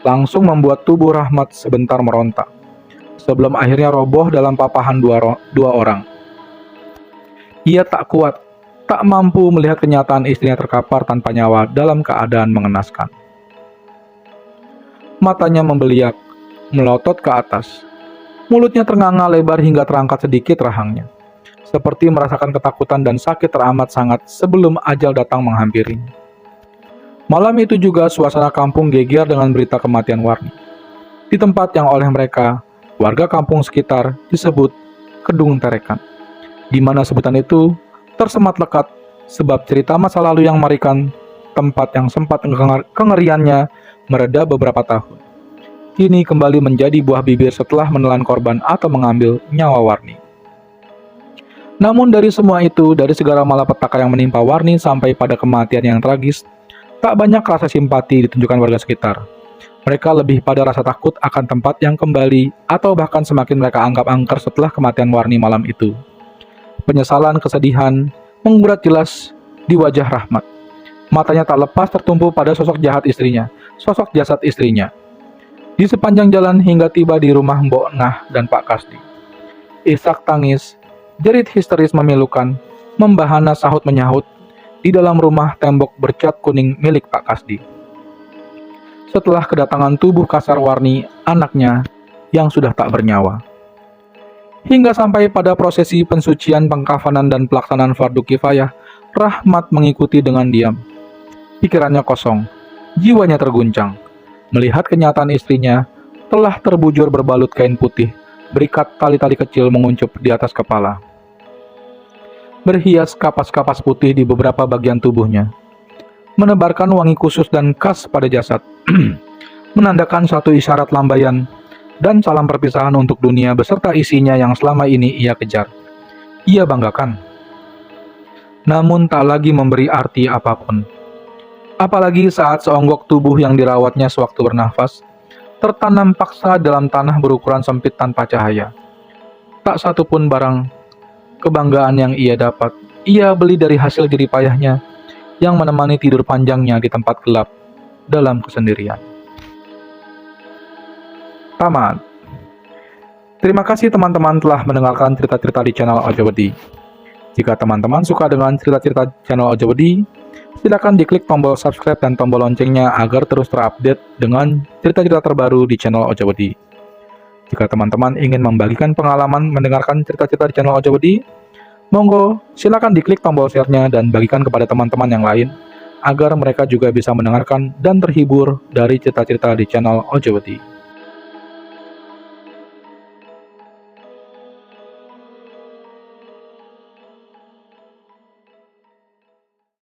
S1: langsung membuat tubuh Rahmat sebentar merontak, sebelum akhirnya roboh dalam papahan dua orang. Ia tak kuat, tak mampu melihat kenyataan istrinya terkapar tanpa nyawa dalam keadaan mengenaskan. Matanya membeliak, melotot ke atas. Mulutnya ternganga lebar hingga terangkat sedikit rahangnya, seperti merasakan ketakutan dan sakit teramat sangat sebelum ajal datang menghampiri. Malam itu juga suasana kampung geger dengan berita kematian Warni. Di tempat yang oleh mereka, warga kampung sekitar, disebut Kedung Terekan, di mana sebutan itu tersemat lekat sebab cerita masa lalu yang mengerikan, tempat yang sempat kengeriannya mereda beberapa tahun, kini kembali menjadi buah bibir setelah menelan korban atau mengambil nyawa Warni. Namun dari semua itu, dari segala malapetaka yang menimpa Warni sampai pada kematian yang tragis, tak banyak rasa simpati ditunjukkan warga sekitar. Mereka lebih pada rasa takut akan tempat yang kembali atau bahkan semakin mereka anggap angker setelah kematian Warni malam itu. Penyesalan, kesedihan menggurat jelas di wajah Rahmat. Matanya tak lepas tertumpu pada sosok jahat istrinya, sosok jasad istrinya. Di sepanjang jalan hingga tiba di rumah Mbok Nah dan Pak Kasdi. Isak tangis, jerit histeris memilukan, membahana sahut menyahut di dalam rumah tembok bercat kuning milik Pak Kasdi. Setelah kedatangan tubuh kasar Warni, anaknya yang sudah tak bernyawa. Hingga sampai pada prosesi pensucian, pengkafanan, dan pelaksanaan fardu kifayah, Rahmat mengikuti dengan diam. Pikirannya kosong, jiwanya terguncang, melihat kenyataan istrinya telah terbujur berbalut kain putih, berikat tali-tali kecil menguncup di atas kepala, berhias kapas-kapas putih di beberapa bagian tubuhnya, menebarkan wangi khusus dan khas pada jasad, menandakan suatu isyarat lambaian dan salam perpisahan untuk dunia beserta isinya yang selama ini ia kejar, ia banggakan, namun tak lagi memberi arti apapun. Apalagi saat seonggok tubuh yang dirawatnya sewaktu bernafas, tertanam paksa dalam tanah berukuran sempit tanpa cahaya. Tak satu pun barang kebanggaan yang ia dapat, ia beli dari hasil jerih payahnya yang menemani tidur panjangnya di tempat gelap dalam kesendirian. Tamat. Terima kasih teman-teman telah mendengarkan cerita-cerita di channel Ojowedi. Jika teman-teman suka dengan cerita-cerita channel Ojowedi, silakan diklik tombol subscribe dan tombol loncengnya agar terus terupdate dengan cerita-cerita terbaru di channel Ojowedi. Jika teman-teman ingin membagikan pengalaman mendengarkan cerita-cerita di channel Ojowedi, monggo silakan diklik tombol share-nya dan bagikan kepada teman-teman yang lain agar mereka juga bisa mendengarkan dan terhibur dari cerita-cerita di channel Ojowedi.